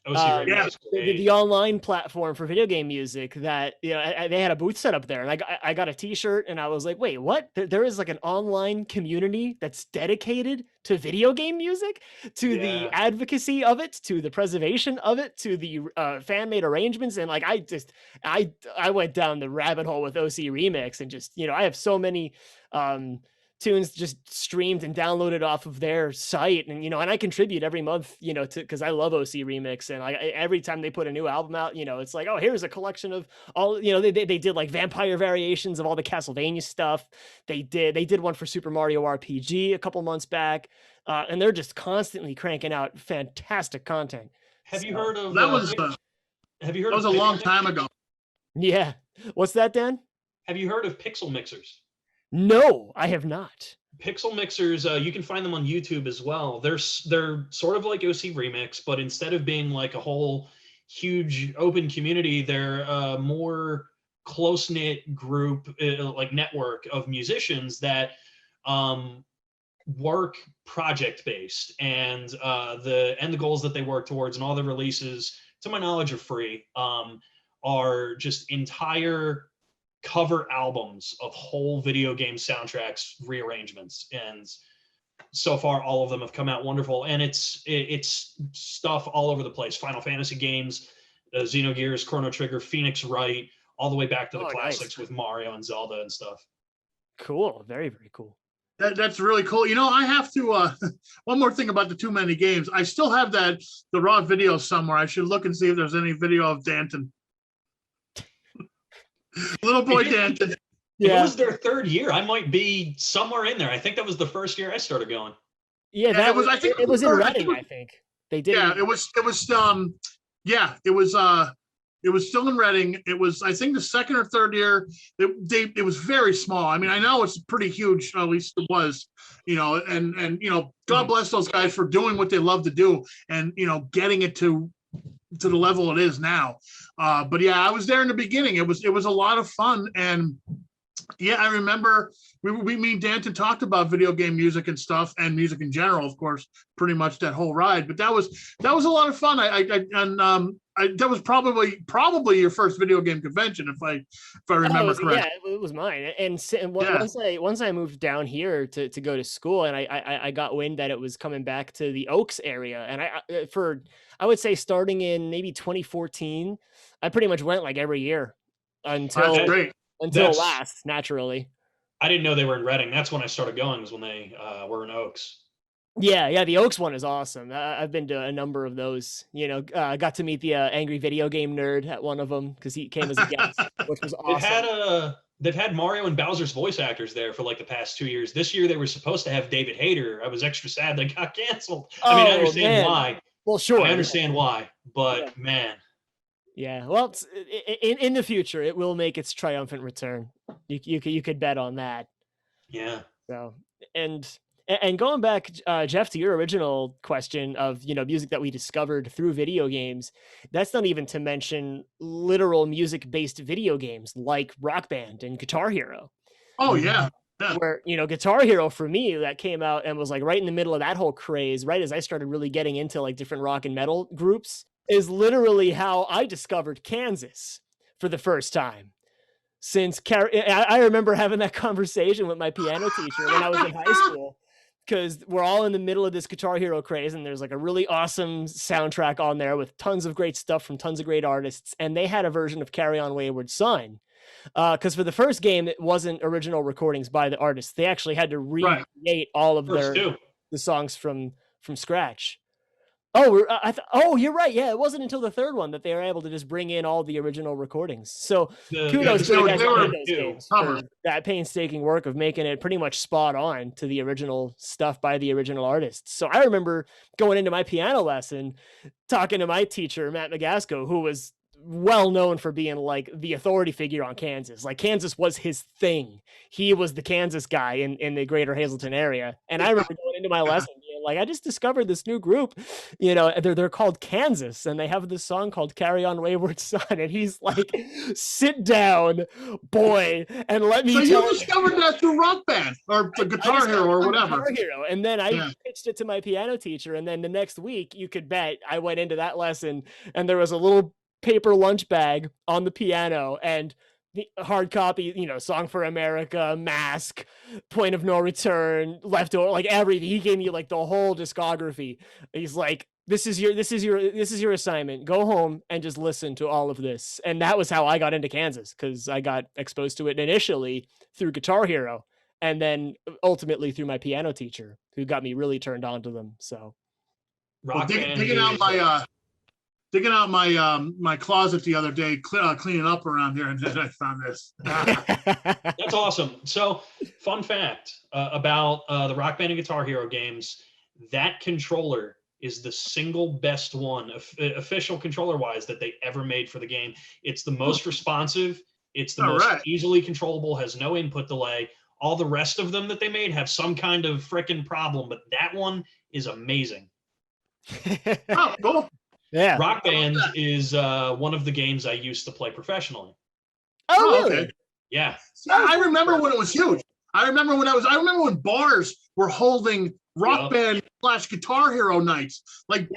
The online platform for video game music that they had a booth set up there, and I got a t-shirt, and I was like, wait, what? There is like an online community that's dedicated to video game music, to the advocacy of it, to the preservation of it, to the fan-made arrangements. And like I went down the rabbit hole with OC Remix, and just I have so many tunes just streamed and downloaded off of their site, and and I contribute every month because I love OC Remix, and every time they put a new album out, it's like, oh, here's a collection of all, they did like vampire variations of all the Castlevania stuff. They did one for Super Mario RPG a couple months back, and they're just constantly cranking out fantastic content. Have you heard of that? That was a long time ago. Yeah, what's that, Dan? Have you heard of Pixel Mixers? No, I have not. Pixel Mixers, you can find them on YouTube as well. They're sort of like OC Remix, but instead of being like a whole huge open community, they're a more close-knit group, like network of musicians that work project-based, and the goals that they work towards, and all the releases, to my knowledge, are free, are just entire cover albums of whole video game soundtracks, rearrangements, and so far all of them have come out wonderful. And it's stuff all over the place: Final Fantasy games, Xenogears, Chrono Trigger, Phoenix Wright, all the way back to the classics with Mario and Zelda and stuff. Cool. Very, very cool. That's really cool. I have to one more thing about the Too Many Games. I still have the raw video somewhere. I should look and see if there's any video of Danton. Little boy Danton. If it was their 3rd year, I might be somewhere in there. I think that was the 1st year I started going. Yeah, that was. I think it was in Reading. I think they did. Yeah, it was. It was still in Reading. It was, I think, the 2nd or 3rd year. It was very small. I mean, I know it's pretty huge. At least it was. And God bless those guys for doing what they love to do, and getting it to the level it is now. But yeah, I was there in the beginning. It was a lot of fun. And yeah, I remember me and Danton talked about video game music and stuff, and music in general, of course, pretty much that whole ride. But that was a lot of fun. I that was probably your first video game convention, if I remember correctly. Yeah, it was mine. And Yeah. once I moved down here to go to school, and I got wind that it was coming back to the Oaks area, and I would say starting in maybe 2014, I pretty much went like every year until That's great. last, naturally. I didn't know they were in Reading. That's when I started going, was when they were in Oaks. Yeah, the Oaks one is awesome. I've been to a number of those. You know, I got to meet the angry video game nerd at one of them because he came as a guest, which was awesome. They've had Mario and Bowser's voice actors there for like the past 2 years. This year they were supposed to have David Hayter. I was extra sad they got canceled. I mean, I understand why. Well, sure. I understand why, but man. Yeah, well, in the future, it will make its triumphant return. You could bet on that. Yeah. So, and going back, Jeff, to your original question of, you know, music that we discovered through video games, that's not even to mention literal music-based video games like Rock Band and Guitar Hero. Oh, yeah. Where, you know, Guitar Hero for me, that came out and was like right in the middle of that whole craze, right as I started really getting into like different rock and metal groups, is literally how I discovered Kansas for the first time. Since I remember having that conversation with my piano teacher when I was in high school, because we're all in the middle of this Guitar Hero craze, and there's like a really awesome soundtrack on there with tons of great stuff from tons of great artists, and they had a version of Carry On Wayward Son. Because for the first game, it wasn't original recordings by the artists. They actually had to recreate all of the songs from scratch. Oh, you're right. Yeah, it wasn't until the third one that they were able to just bring in all the original recordings. So kudos to the guys who made those games for that painstaking work of making it pretty much spot on to the original stuff by the original artists. So I remember going into my piano lesson, talking to my teacher, Matt McGasco, who was well known for being like the authority figure on Kansas. Like Kansas was his thing. He was the Kansas guy in the greater Hazleton area. And I remember going into my lesson being like, I just discovered this new group, you know, they're called Kansas, and they have this song called Carry On Wayward Son. And he's like, sit down, boy, and let me tell you. So you discovered that through Rock Band or the Guitar Hero or whatever. Guitar Hero. And then I pitched it to my piano teacher. And then the next week, you could bet I went into that lesson and there was a little paper lunch bag on the piano and the hard copy, you know, Song for America, Mask, Point of No Return, Leftover, like everything. He gave me like the whole discography. He's like, this is your assignment. Go home and just listen to all of this. And that was how I got into Kansas, because I got exposed to it initially through Guitar Hero and then ultimately through my piano teacher, who got me really turned on to them. So digging out my closet the other day, cleaning up around here, and then I found this. That's awesome. So, fun fact about the Rock Band and Guitar Hero games: that controller is the single best one, official controller-wise, that they ever made for the game. It's the most responsive. It's the most easily controllable. Has no input delay. All the rest of them that they made have some kind of frickin' problem, but that one is amazing. Oh, cool. Yeah, Rock Band is one of the games I used to play professionally. Oh, really? Okay. Yeah. I remember when it was huge. I remember when bars were holding Rock Band / Guitar Hero nights. Like,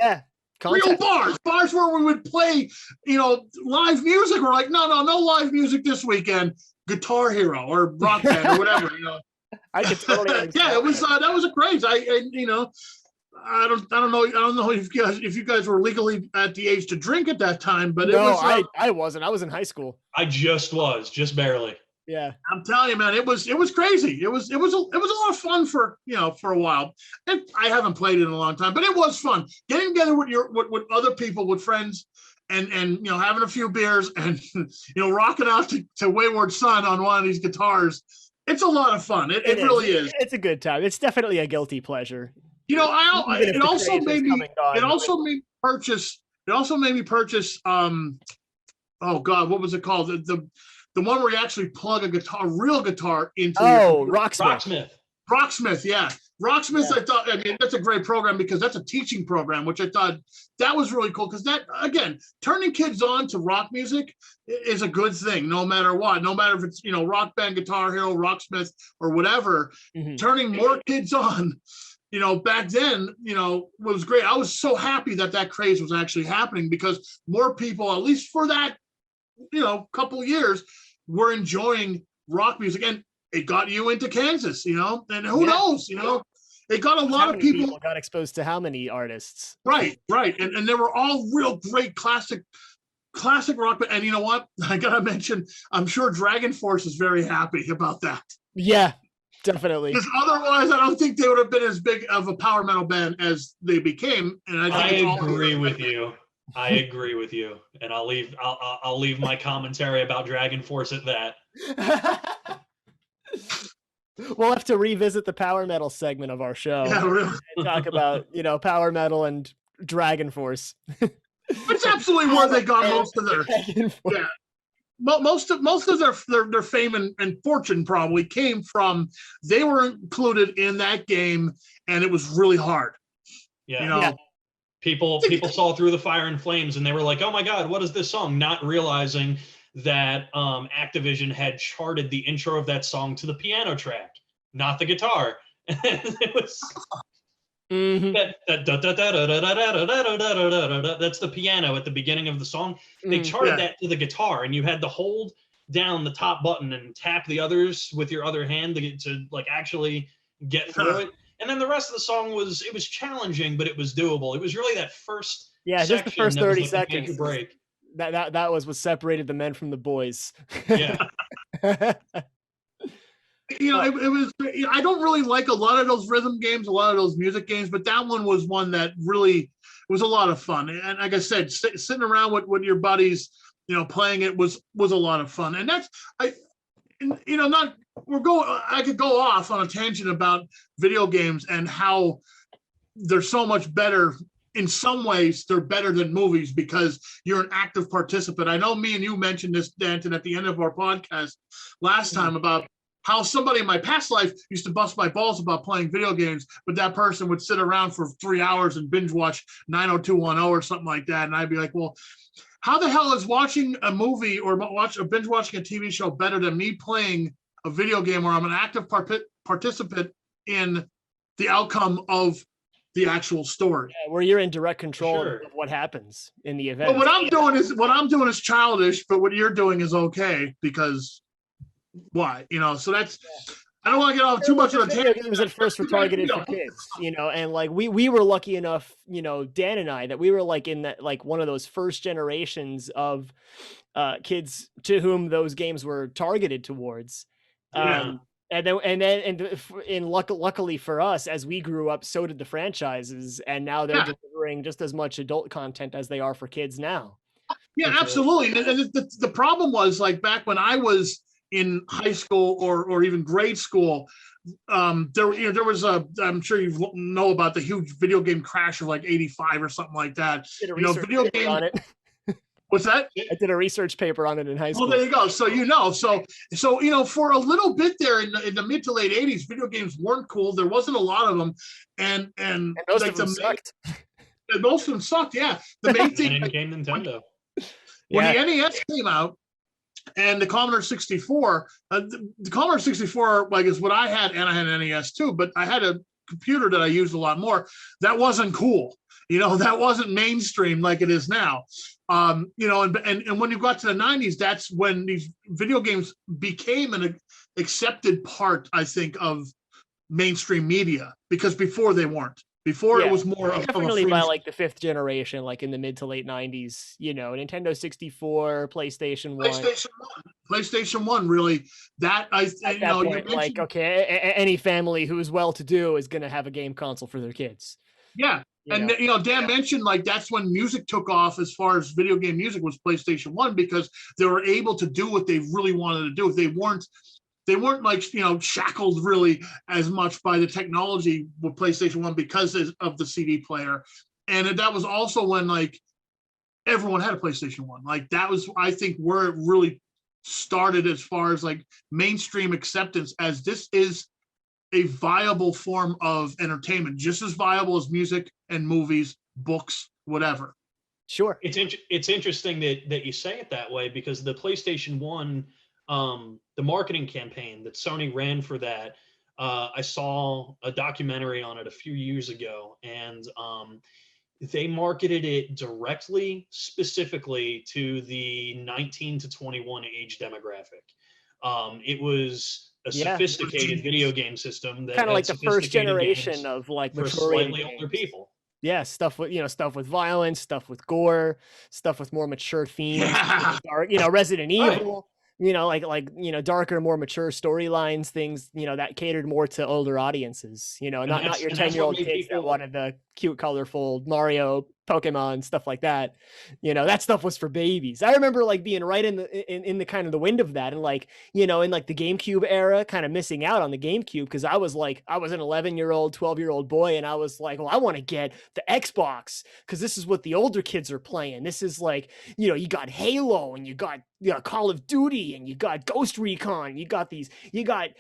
real bars where we would play, you know, live music. We're like, no live music this weekend. Guitar Hero or Rock Band or whatever, you know. I could totally understand. Yeah, it was that was a craze. I don't know if you guys were legally at the age to drink at that time, but I wasn't. I was in high school. I just barely. Yeah, I'm telling you, man, it was crazy. It was a lot of fun for a while. And I haven't played it in a long time, but it was fun getting together with other people, with friends, and having a few beers and rocking out to Wayward Son on one of these guitars. It's a lot of fun. It really is. It's a good time. It's definitely a guilty pleasure. It also made me purchase. Oh God, what was it called? The one where you actually plug a real guitar into. Oh, Rocksmith. Rocksmith, yeah. Rocksmith, yeah. That's a great program because that's a teaching program, which I thought that was really cool because that, again, turning kids on to rock music is a good thing, no matter what. No matter if it's, Rock Band, Guitar Hero, Rocksmith, or whatever, turning more kids on back then, it was great. I was so happy that craze was actually happening because more people, at least for that, couple of years, were enjoying rock music, and it got you into Kansas, and who knows, it got a lot of people got exposed to how many artists. Right. And they were all real great classic rock. And you know what? I gotta mention, I'm sure Dragon Force is very happy about that. Yeah, definitely. Because otherwise, I don't think they would have been as big of a power metal band as they became. And I agree with you. I agree with you. And I'll leave my commentary about Dragon Force at that. We'll have to revisit the power metal segment of our show. Yeah, really. And talk about, power metal and Dragon Force. It's absolutely where they got most of their most of their fame and fortune probably came from. They were included in that game, and it was really hard. Yeah. People saw Through the Fire and Flames, and they were like, "Oh my God, what is this song?" Not realizing that Activision had charted the intro of that song to the piano track, not the guitar. It was that's the piano at the beginning of the song. They charted that to the guitar, and you had to hold down the top button and tap the others with your other hand to like actually get through it. And then the rest of the song was challenging, but it was doable. It was really that first just the first 30 seconds. The break. That was what separated the men from the boys. Yeah. It was. I don't really like a lot of those rhythm games, a lot of those music games, but that one was one that really was a lot of fun. And like I said, sitting around with your buddies, playing it was a lot of fun. And that's I could go off on a tangent about video games and how they're so much better. In some ways, they're better than movies because you're an active participant. I know me and you mentioned this, Danton, at the end of our podcast last time about how somebody in my past life used to bust my balls about playing video games, but that person would sit around for 3 hours and binge watch 90210 or something like that. And I'd be like, well, how the hell is watching a movie or binge watching a TV show better than me playing a video game where I'm an active participant in the outcome of the actual story? Yeah, where you're in direct control of what happens in the event. But what I'm doing is childish, but what you're doing is okay because why? So that's I don't want to get off too much of a tangent. It was at first were targeted for kids, and like we were lucky enough, Dan and I, that we were like in that like one of those first generations of kids to whom those games were targeted towards. And luckily for us, as we grew up, so did the franchises, and now they're delivering just as much adult content as they are for kids now. Yeah, absolutely. And the problem was like back when I was in high school or even grade school, there was I'm sure you know about the huge video game crash of like 85 or something like that. Video game on it. What's that? I did a research paper on it in high school. Well, there you go. So so for a little bit there in the mid to late 80s, video games weren't cool. There wasn't a lot of them, and most of them sucked. Most of them sucked. Yeah, the main thing became Nintendo. When the NES came out and the Commodore 64, the Commodore 64 like is what I had, and I had an NES too. But I had a computer that I used a lot more. That wasn't cool. That wasn't mainstream like it is now. And when you got to the 90s, that's when these video games became an accepted part, I think, of mainstream media, because before they weren't. Before it was more of definitely by like the fifth generation, like in the mid to late 90s, Nintendo 64, PlayStation 1. PlayStation 1, really. That point, like, okay, any family who is well-to-do is going to have a game console for their kids. Yeah. Dan mentioned like that's when music took off as far as video game music was PlayStation 1, because they were able to do what they really wanted to do. They weren't like, shackled really as much by the technology with PlayStation 1 because of the CD player. And that was also when like everyone had a PlayStation 1. Like that was, I think, where it really started as far as like mainstream acceptance, as this is a viable form of entertainment, just as viable as music and movies, books, whatever. Sure. It's interesting that you say it that way, because the PlayStation 1, the marketing campaign that Sony ran for that I saw a documentary on it a few years ago, and they marketed it directly, specifically to the 19 to 21 age demographic. It was a Yeah. sophisticated video game system that Kind of had like the first sophisticated generation games of like for maturing slightly older games. people. Yeah, stuff with stuff with violence, stuff with gore, stuff with more mature themes, Yeah. dark, Resident Right. Evil, darker, more mature storylines, things, that catered more to older audiences, not your And that's what 10-year-old made kids that people. wanted the cute, colorful Mario, Pokemon, stuff like that. That stuff was for babies. I remember like being right in the kind of the wind of that, and like, in like the GameCube era, kind of missing out on the GameCube, because I was an 11-year-old, 12-year-old boy, and I was like, well, I want to get the Xbox because this is what the older kids are playing. This is like, you got Halo, and you got Call of Duty, and you got Ghost Recon. You got these, you got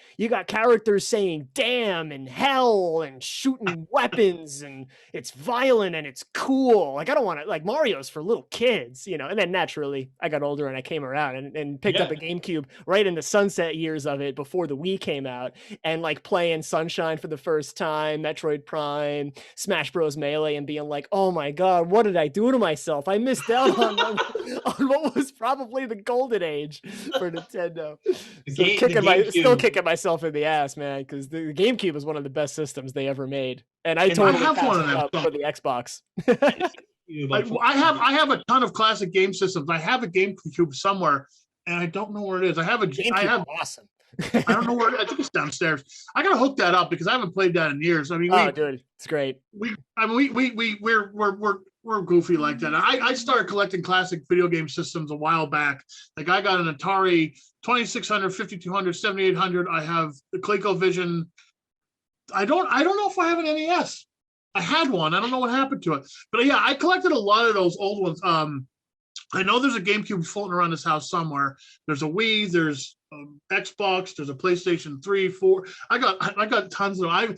characters saying damn and hell and shooting weapons, and it's violent and it's cool. Like, I don't want to, like, Mario's for little kids, and then naturally I got older and I came around and picked up a GameCube right in the sunset years of it before the Wii came out, and like playing Sunshine for the first time, Metroid Prime, Smash Bros. Melee, and being like, oh my God, what did I do to myself? I missed out on what was probably the golden age for Nintendo. Still kicking myself in the ass, man, because the GameCube is one of the best systems they ever made, and I totally have one of them up for the Xbox. I have a ton of classic game systems. I have a GameCube somewhere, and I don't know where it is. I have awesome. I don't know where. I think it's downstairs. I gotta hook that up because I haven't played that in years. I mean, dude, it's great. We're goofy like that. I started collecting classic video game systems a while back. Like, I got an Atari 2600, 5200, 7800. I have the ColecoVision. I don't know if I have an NES. I had one. I don't know what happened to it. But yeah, I collected a lot of those old ones. I know there's a GameCube floating around this house somewhere. There's a Wii. There's Xbox. There's a PlayStation 3, 4. I got tons of them.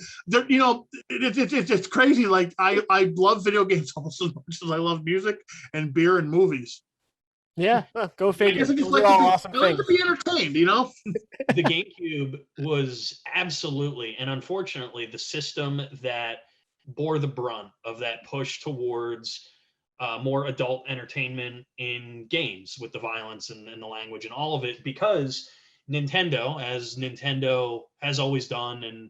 It's crazy. Like, I love video games almost as much as I love music and beer and movies. Yeah, go figure. I just like to be entertained, The GameCube was absolutely, and unfortunately, the system that bore the brunt of that push towards more adult entertainment in games, with the violence and the language and all of it, because Nintendo, as Nintendo has always done and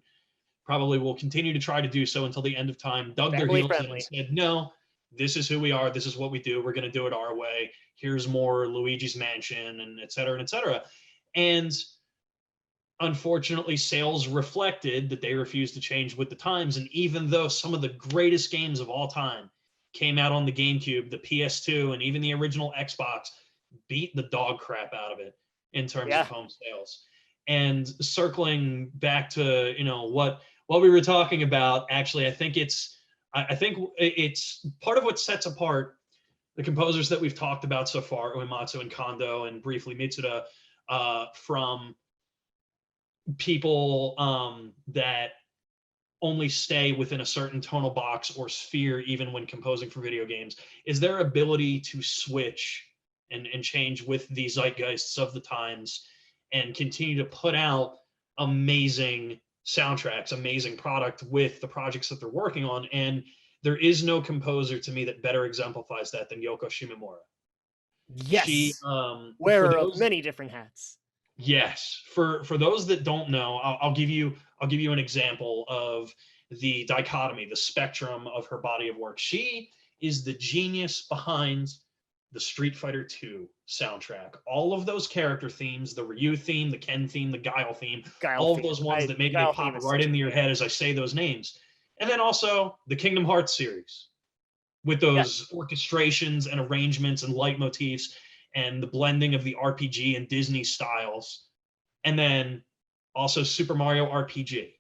probably will continue to try to do so until the end of time, dug their heels in and said, no, this is who we are. This is what we do. We're going to do it our way. Here's more Luigi's Mansion, and et cetera, and et cetera. And unfortunately, sales reflected that they refused to change with the times. And even though some of the greatest games of all time came out on the GameCube, the PS2, and even the original Xbox, beat the dog crap out of it in terms of home sales. And circling back to what we were talking about, actually, I think it's part of what sets apart the composers that we've talked about so far, Uematsu and Kondo and briefly Mitsuda, from people that only stay within a certain tonal box or sphere, even when composing for video games, is their ability to switch and change with the zeitgeists of the times and continue to put out amazing soundtracks, amazing product with the projects that they're working on. And there is no composer to me that better exemplifies that than Yoko Shimomura. Yes. She, wearer of many different hats. Yes. For those that don't know, I'll give you an example of the dichotomy, the spectrum of her body of work. She is the genius behind the Street Fighter II soundtrack. All of those character themes, the Ryu theme, the Ken theme, the Guile theme, all of those ones that maybe they pop right into your head as I say those names. And then also the Kingdom Hearts series with those orchestrations and arrangements and leitmotifs and the blending of the RPG and Disney styles. And then also Super Mario RPG,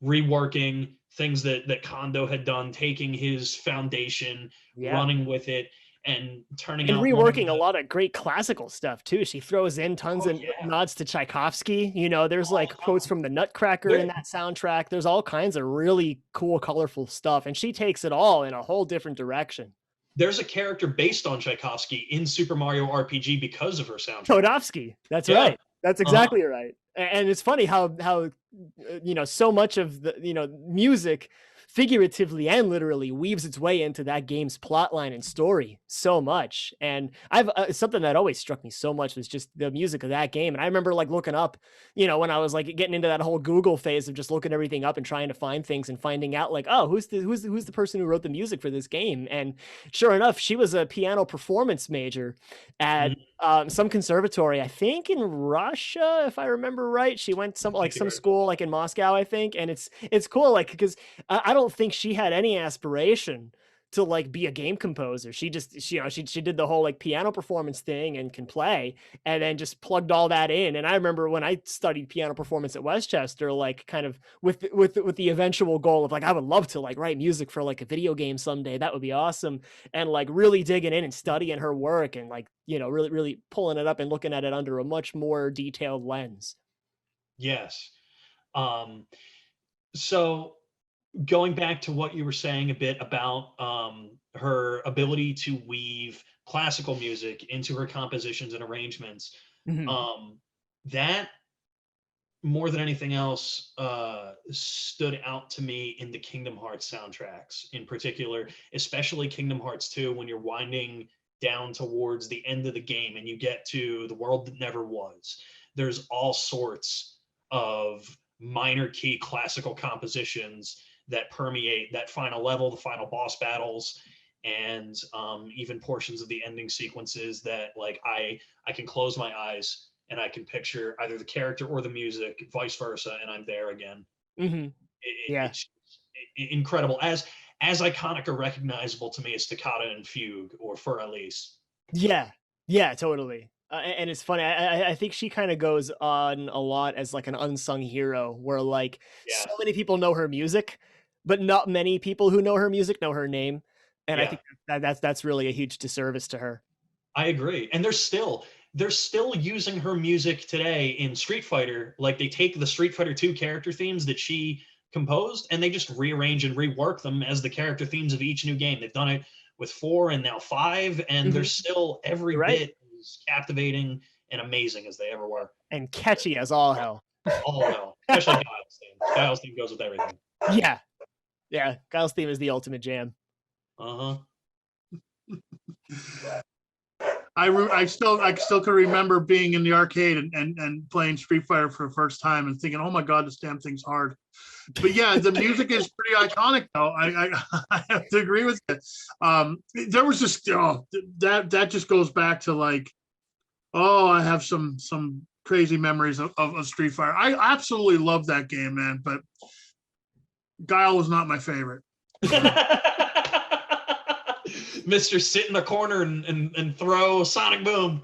reworking things that Kondo had done, taking his foundation, running with it, and turning out reworking a lot of great classical stuff too. She throws in tons of nods to Tchaikovsky. There's like quotes from the Nutcracker in that soundtrack. There's all kinds of really cool, colorful stuff, and she takes it all in a whole different direction. There's a character based on Tchaikovsky in Super Mario RPG because of her soundtrack. Kodovsky, that's right. That's exactly right. And it's funny how so much of the music figuratively and literally weaves its way into that game's plot line and story so much. And I've something that always struck me so much was just the music of that game. And I remember like looking up, when I was like getting into that whole Google phase of just looking everything up and trying to find things and finding out like, oh, who's the person who wrote the music for this game? And sure enough, she was a piano performance major at some conservatory, I think in Russia, if I remember right. She went some school like in Moscow, I think. And it's cool, like, because I don't think she had any aspiration to like be a game composer. She just she did the whole like piano performance thing and can play, and then just plugged all that in. And I remember when I studied piano performance at Westchester, like kind of with the eventual goal of like, I would love to like write music for like a video game someday. That would be awesome. And like really digging in and studying her work and like, really pulling it up and looking at it under a much more detailed lens. Yes. So going back to what you were saying a bit about her ability to weave classical music into her compositions and arrangements, that more than anything else stood out to me in the Kingdom Hearts soundtracks in particular, especially Kingdom Hearts 2, when you're winding down towards the end of the game and you get to the world that never was. There's all sorts of minor key classical compositions that permeate that final level, the final boss battles, and even portions of the ending sequences that like I can close my eyes and I can picture either the character or the music, vice versa, and I'm there again. It's incredible. As iconic or recognizable to me as Toccata and Fugue, or For Elise. Yeah, totally. And it's funny. I think she kind of goes on a lot as like an unsung hero, where like so many people know her music, but not many people who know her music know her name. And I think that's really a huge disservice to her. I agree. And they're still using her music today in Street Fighter. Like they take the Street Fighter 2 character themes that she composed and they just rearrange and rework them as the character themes of each new game. They've done it with 4 and now 5, and they're still every bit as captivating and amazing as they ever were. And catchy as all hell. All hell. Especially Guile's theme. Guile's theme goes with everything. Yeah. Guile's theme is the ultimate jam. I still can remember being in the arcade and playing Street Fighter for the first time and thinking, oh my God, this damn thing's hard. But yeah, the music is pretty iconic though. I have to agree with it. There was just that just goes back to like, I have some crazy memories of Street Fighter. I absolutely love that game, man, but Guile was not my favorite. Mr. Sit in the corner and throw Sonic Boom.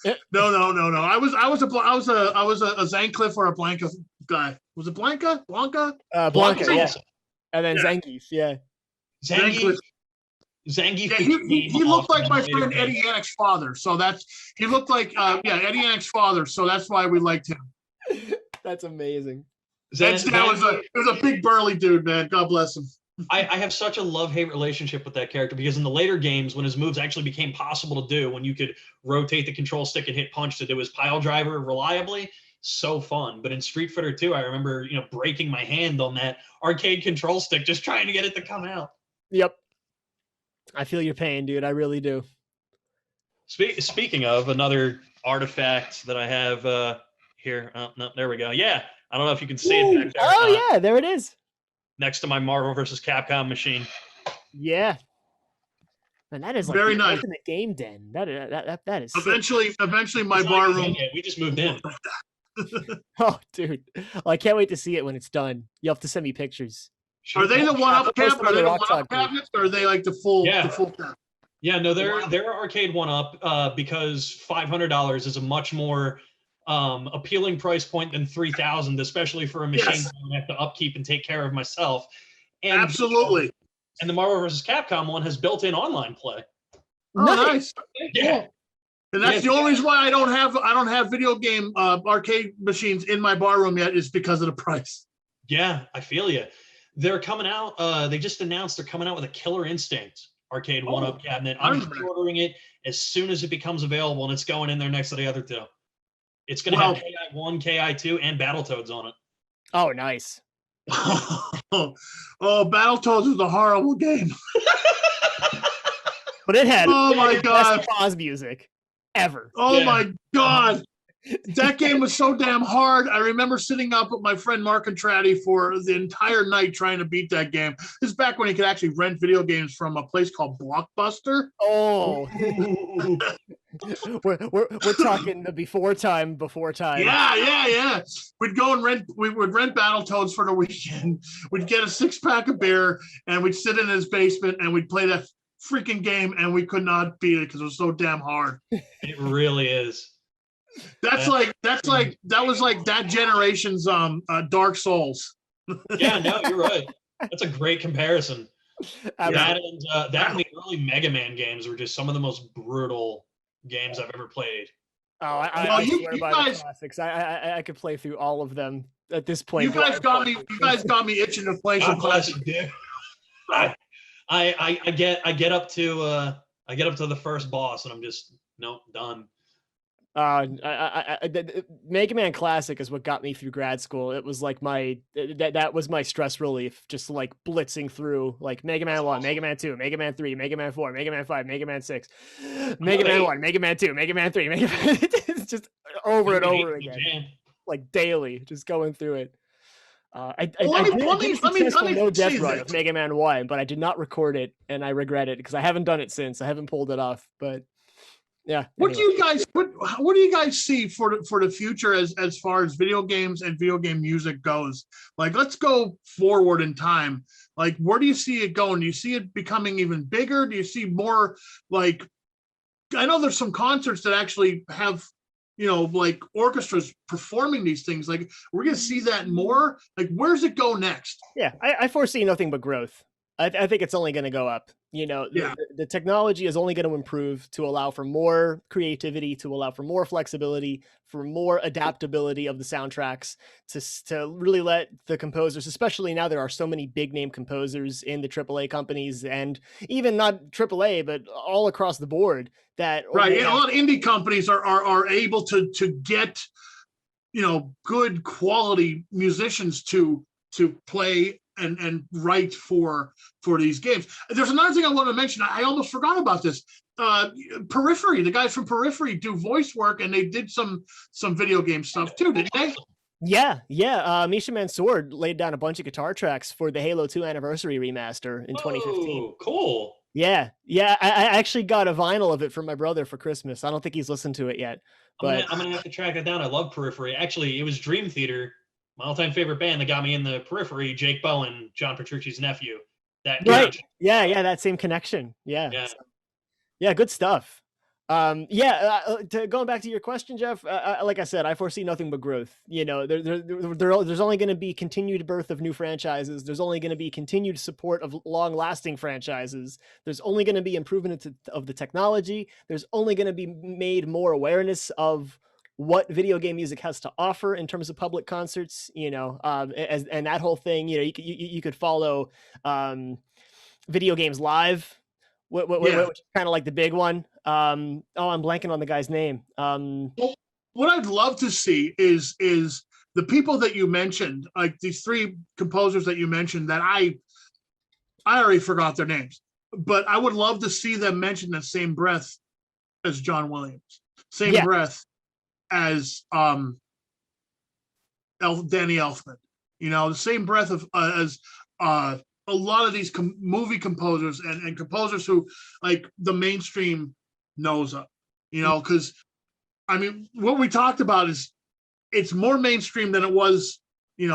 No. I was a Zancliffe or a Blanca guy. Was it Blanca? Blanca, yeah. And then Zangief, yeah. Zangief. Yeah, he looked like my friend Eddie Yannick's father. So he looked like Eddie Yannick's father. So that's why we liked him. That's amazing. It was a big burly dude, man. God bless him. I have such a love-hate relationship with that character, because in the later games, when his moves actually became possible to do, when you could rotate the control stick and hit punch to do his pile driver reliably, so fun. But in Street Fighter 2, I remember, breaking my hand on that arcade control stick just trying to get it to come out. Yep. I feel your pain, dude. I really do. Speaking of another artifact that I have here. Oh, no, there we go. Yeah. I don't know if you can see it back there. Oh, yeah. There it is. Next to my Marvel vs. Capcom machine. Yeah. And that is like very nice. Ultimate game den. That is eventually my bar room. We just moved in. Oh, dude. Well, I can't wait to see it when it's done. You'll have to send me pictures. Are they the one-up cabinet? Are they the one-up cabinets, or are they like the full cabinet? Yeah, no, they're arcade one-up because $500 is a much more appealing price point than $3,000, especially for a machine that I have to upkeep and take care of myself. And, absolutely. And the Marvel vs. Capcom one has built-in online play. Oh, nice. Yeah. And that's the only reason why I don't have video game arcade machines in my bar room yet, is because of the price. Yeah, I feel you. They're coming out. They just announced they're coming out with a Killer Instinct arcade one-up cabinet. I'm pre-ordering it as soon as it becomes available, and it's going in there next to the other two. It's going to have KI1, KI2, and Battletoads on it. Oh, nice. Oh, Battletoads was a horrible game. But it had my God, best pause music ever. Oh my God. That game was so damn hard. I remember sitting up with my friend Mark Contratti for the entire night trying to beat that game. This is back when you could actually rent video games from a place called Blockbuster. Oh, we're talking the before time. Yeah. We'd go and we would rent Battletoads for the weekend. We'd get a 6-pack of beer and we'd sit in his basement and we'd play that freaking game, and we could not beat it because it was so damn hard. It really is. That was like that generation's Dark Souls. Yeah, no, you're right. That's a great comparison. That and the early Mega Man games were just some of the most brutal games I've ever played. Oh, I swear by the classics. I could play through all of them at this point. You guys got me itching to play some classics. I get up to the first boss and I'm just done. Mega Man Classic is what got me through grad school. It was like that was my stress relief, just like blitzing through like Mega Man 1, Mega Man 2, Mega Man 3, Mega Man 4, Mega Man 5, Mega Man 6, Mega Man 1, Mega Man 2, Mega Man 3, it's just over and over again, like daily, just going through it. I did a successful no death run of Mega Man 1, but I did not record it, and I regret it because I haven't done it since. I haven't pulled it off, but yeah. What do you guys see for the future as far as video games and video game music goes? Like, let's go forward in time. Like, where do you see it going? Do you see it becoming even bigger? Do you see more like? I know there's some concerts that actually have, like orchestras performing these things. Like, we're going to see that more. Like, where's it go next? Yeah, I foresee nothing but growth. I think it's only going to go up. The technology is only going to improve to allow for more creativity, to allow for more flexibility, for more adaptability of the soundtracks, to really let the composers, especially now there are so many big name composers in the AAA companies, and even not AAA, but all across the board. That right, a lot of indie companies are able to get good quality musicians to play and write for these games. There's another thing I want to mention. I almost forgot about this. Periphery, the guys from Periphery do voice work, and they did some video game stuff too, didn't they? Yeah. Misha Mansour laid down a bunch of guitar tracks for the Halo 2 Anniversary remaster in 2015. Cool. Yeah. I actually got a vinyl of it from my brother for Christmas. I don't think he's listened to it yet. But I'm gonna have to track it down. I love Periphery. Actually, it was Dream Theater, my all-time favorite band, that got me in the Periphery. Jake Bowen, John Petrucci's nephew. That right. connection. Yeah, that same connection. Yeah. Good stuff. Going back to your question, Jeff, like I said, I foresee nothing but growth. There's only going to be continued birth of new franchises. There's only going to be continued support of long-lasting franchises. There's only going to be improvement of the technology. There's only going to be made more awareness of what video game music has to offer in terms of public concerts, and that whole thing, you could follow Video Games Live, which is kind of like the big one. I'm blanking on the guy's name. What I'd love to see is the people that you mentioned, like these 3 composers that you mentioned that I already forgot their names, but I would love to see them mention the same breath as John Williams, same breath as Danny Elfman, the same breath of as a lot of these movie composers and composers who like the mainstream knows of, because what we talked about is it's more mainstream than it was,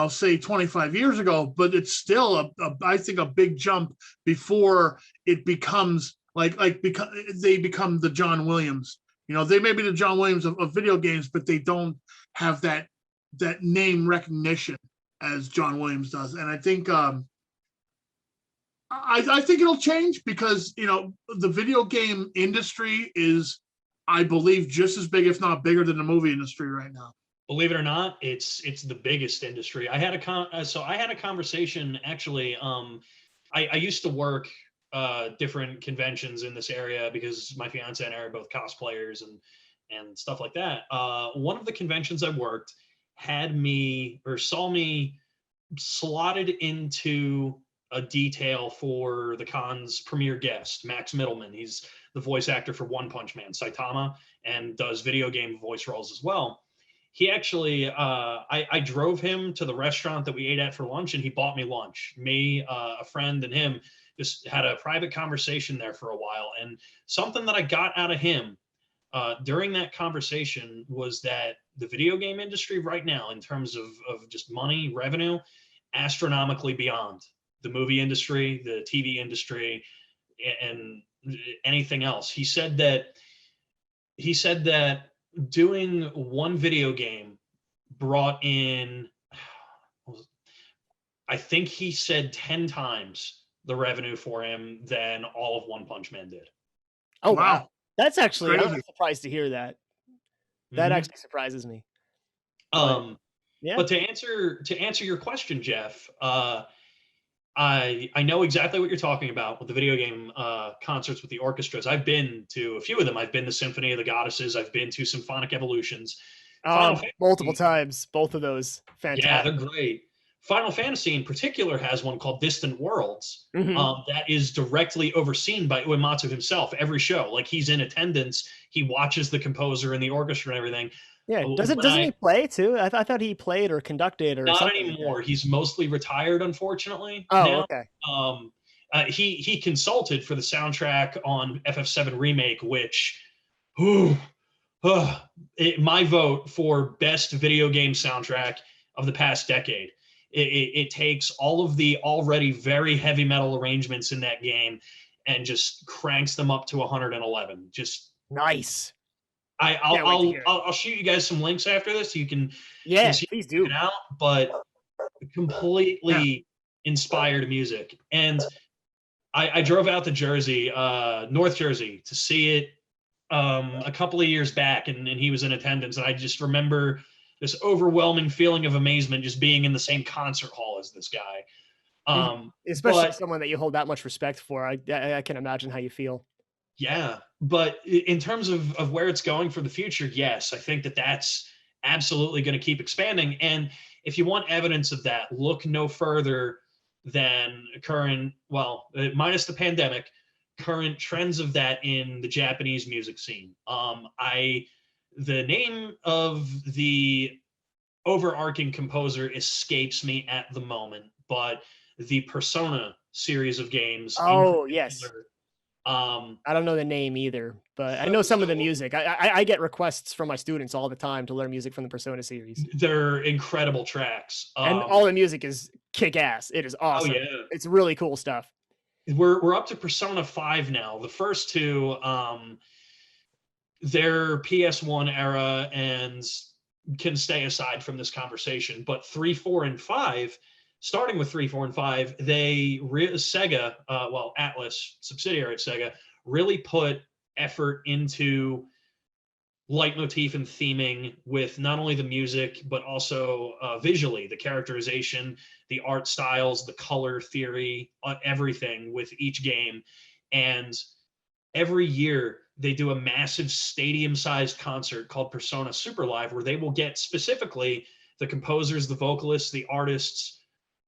say 25 years ago, but it's still I think a big jump before it becomes because they become the John Williams. They may be the John Williams of video games, but they don't have that name recognition as John Williams does. And I think I think it'll change because the video game industry is, I believe, just as big, if not bigger, than the movie industry right now. Believe it or not, it's the biggest industry. I had a conversation actually. I used to work different conventions in this area because my fiance and I are both cosplayers, and and stuff like that. One of the conventions I worked had me or saw me slotted into a detail for the con's premier guest, Max Middleman. He's the voice actor for One Punch Man, Saitama, and does video game voice roles as well. He actually, I drove him to the restaurant that we ate at for lunch, and he bought me lunch. Me, a friend, and him just had a private conversation there for a while. And something that I got out of him during that conversation was that the video game industry right now, in terms of just money, revenue, astronomically beyond the movie industry, the TV industry, and anything else. He said that doing one video game brought in, I think he said 10 times the revenue for him than all of One Punch Man did. Oh, wow. That's actually, Crazy. I'm surprised to hear that. That actually surprises me. Yeah. But to answer your question, Jeff, I know exactly what you're talking about with the video game concerts with the orchestras. I've been to a few of them. I've been to Symphony of the Goddesses. I've been to Symphonic Evolutions. Multiple times, both of those. Fantastic. Yeah, they're great. Final Fantasy in particular has one called Distant Worlds that is directly overseen by Uematsu himself every show. Like, he's in attendance. He watches the composer and the orchestra and everything. Yeah, doesn't he play too? I thought he played or conducted or not something. Not anymore. He's mostly retired, unfortunately. Oh, now. Okay. He consulted for the soundtrack on FF7 Remake, which, my vote for best video game soundtrack of the past decade. It takes all of the already very heavy metal arrangements in that game and just cranks them up to 111. Just nice. I'll shoot you guys some links after this. You can please do it out, but completely inspired music. And I drove out to Jersey, North Jersey, to see it a couple of years back, and he was in attendance. And I just remember this overwhelming feeling of amazement just being in the same concert hall as this guy. Especially someone that you hold that much respect for. I can imagine how you feel. Yeah, but in terms of where it's going for the future, yes, I think that's absolutely going to keep expanding. And if you want evidence of that, look no further than current, minus the pandemic, current trends of that in the Japanese music scene. The name of the overarching composer escapes me at the moment, but the Persona series of games. Oh, yes. I don't know the name either, but I know some of the music. I get requests from my students all the time to learn music from the Persona series. They're incredible tracks. And all the music is kick-ass. It is awesome. Oh, yeah. It's really cool stuff. We're up to Persona 5 now. The first two, they're PS1 era and can stay aside from this conversation. But 3, 4, and 5, starting with 3, 4, and 5, Sega, Atlas, subsidiary of Sega, really put effort into leitmotif and theming with not only the music, but also visually, the characterization, the art styles, the color theory, everything with each game. And every year they do a massive stadium-sized concert called Persona Super Live, where they will get specifically the composers, the vocalists, the artists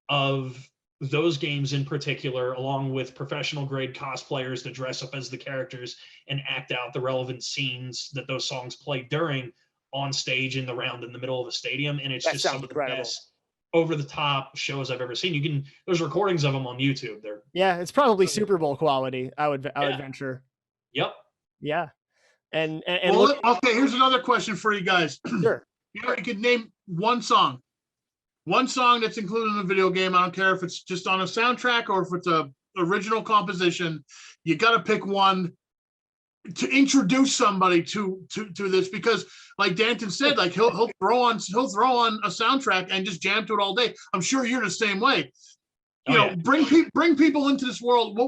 of those games in particular, along with professional grade cosplayers to dress up as the characters and act out the relevant scenes that those songs play during on stage in the round in the middle of a stadium. And it's just some of the best over the top shows I've ever seen. There's recordings of them on YouTube. It's probably Super Bowl quality. I would venture. Yep. Yeah. And okay, here's another question for you guys. Sure. You could name one song that's included in a video game. I don't care if it's just on a soundtrack or if it's a original composition. You got to pick one to introduce somebody to this, because like Danton said, like he'll throw on a soundtrack and just jam to it all day. I'm sure you're the same way. Bring people into this world.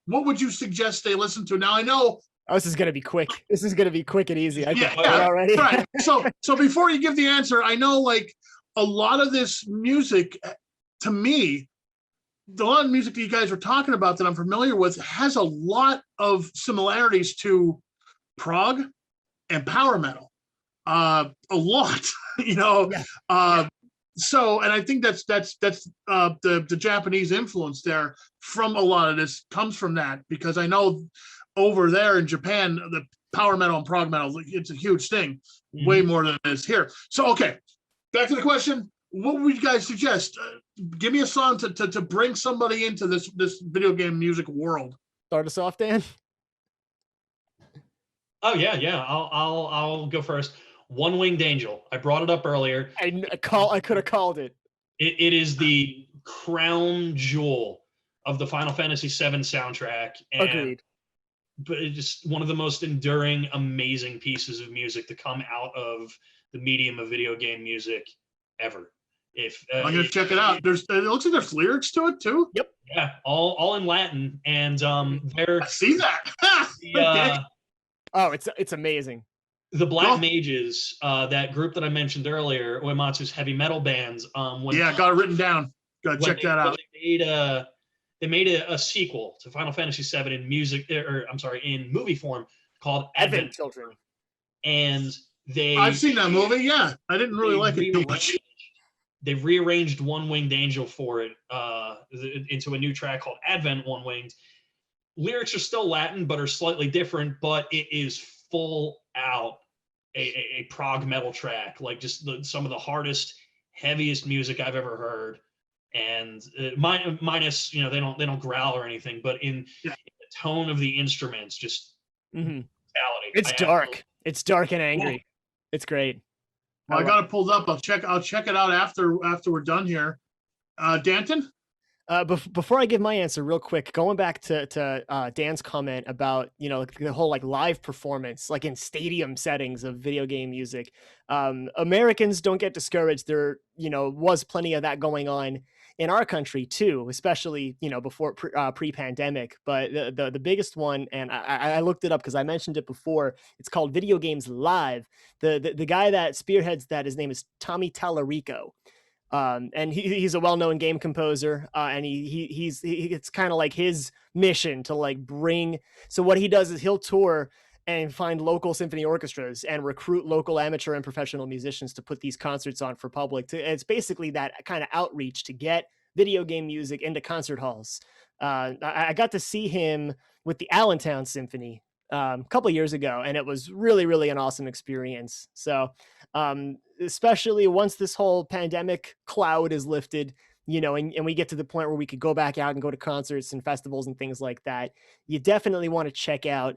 What would you suggest they listen to? Now I know. Oh, this is going to be quick. This is going to be quick and easy. I yeah, already. Right. So before you give the answer, I know like a lot of this music, to me, a lot of music that you guys are talking about that I'm familiar with has a lot of similarities to prog and power metal, a lot, you know. Yeah. So, and I think that's the Japanese influence there from a lot of this comes from that, because I know over there in Japan, the power metal and prog metal, it's a huge thing, way more than it is here. So, okay, back to the question. What would you guys suggest? Give me a song to bring somebody into this video game music world. Start us off, Dan. Oh yeah. I'll go first. One Winged Angel. I brought it up earlier. I could have called it. It is the crown jewel of the Final Fantasy VII soundtrack. And, Agreed. But it's just one of the most enduring, amazing pieces of music to come out of the medium of video game music ever. If I'm gonna check it out. It looks like there's lyrics to it too. Yep. Yeah, all in Latin, and I see that. Oh, it's amazing. The Black Mages, that group that I mentioned earlier, Uematsu's heavy metal bands. Got it written down. Gotta check that out. They made a sequel to Final Fantasy VII in in movie form called Advent Children. And I've seen that movie. Yeah, I didn't really like it too much. They rearranged One Winged Angel for it into a new track called Advent One Winged. Lyrics are still Latin, but are slightly different, but it is full out a prog metal track, like just some of the hardest, heaviest music I've ever heard. And minus, they don't growl or anything, but in the tone of the instruments, just brutality. It's dark. It's dark and angry. Yeah. It's great. Well, I got it pulled up. I'll check it out after we're done here. Danton? Before I give my answer real quick, going back to Dan's comment about, the whole like live performance, like in stadium settings of video game music, Americans don't get discouraged. There, was plenty of that going on in our country too, especially, before pre-pandemic. But the biggest one, and I looked it up because I mentioned it before, it's called Video Games Live. The guy that spearheads that, his name is Tommy Tallarico. And he's a well-known game composer, and it's kind of like his mission to like bring. So what he does is he'll tour and find local symphony orchestras and recruit local amateur and professional musicians to put these concerts on for public. It's basically that kind of outreach to get video game music into concert halls. I got to see him with the Allentown Symphony a couple of years ago, and it was really, really an awesome experience. So especially once this whole pandemic cloud is lifted, and we get to the point where we could go back out and go to concerts and festivals and things like that, you definitely want to check out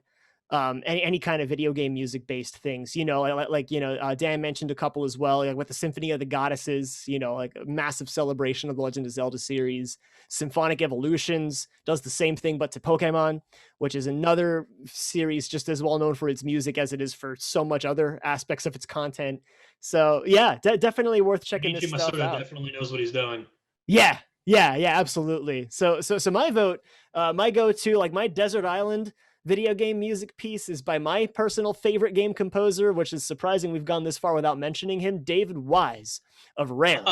any kind of video game music based things, Dan mentioned a couple as well, like with the Symphony of the Goddesses, like a massive celebration of the Legend of Zelda series. Symphonic Evolutions does the same thing, but to Pokemon, which is another series just as well known for its music as it is for so much other aspects of its content. So yeah, definitely worth checking this stuff out. Definitely knows what he's doing. Yeah, absolutely. So my vote, my go-to, like my Desert Island video game music piece, is by my personal favorite game composer, which is surprising we've gone this far without mentioning him, David Wise of Rare,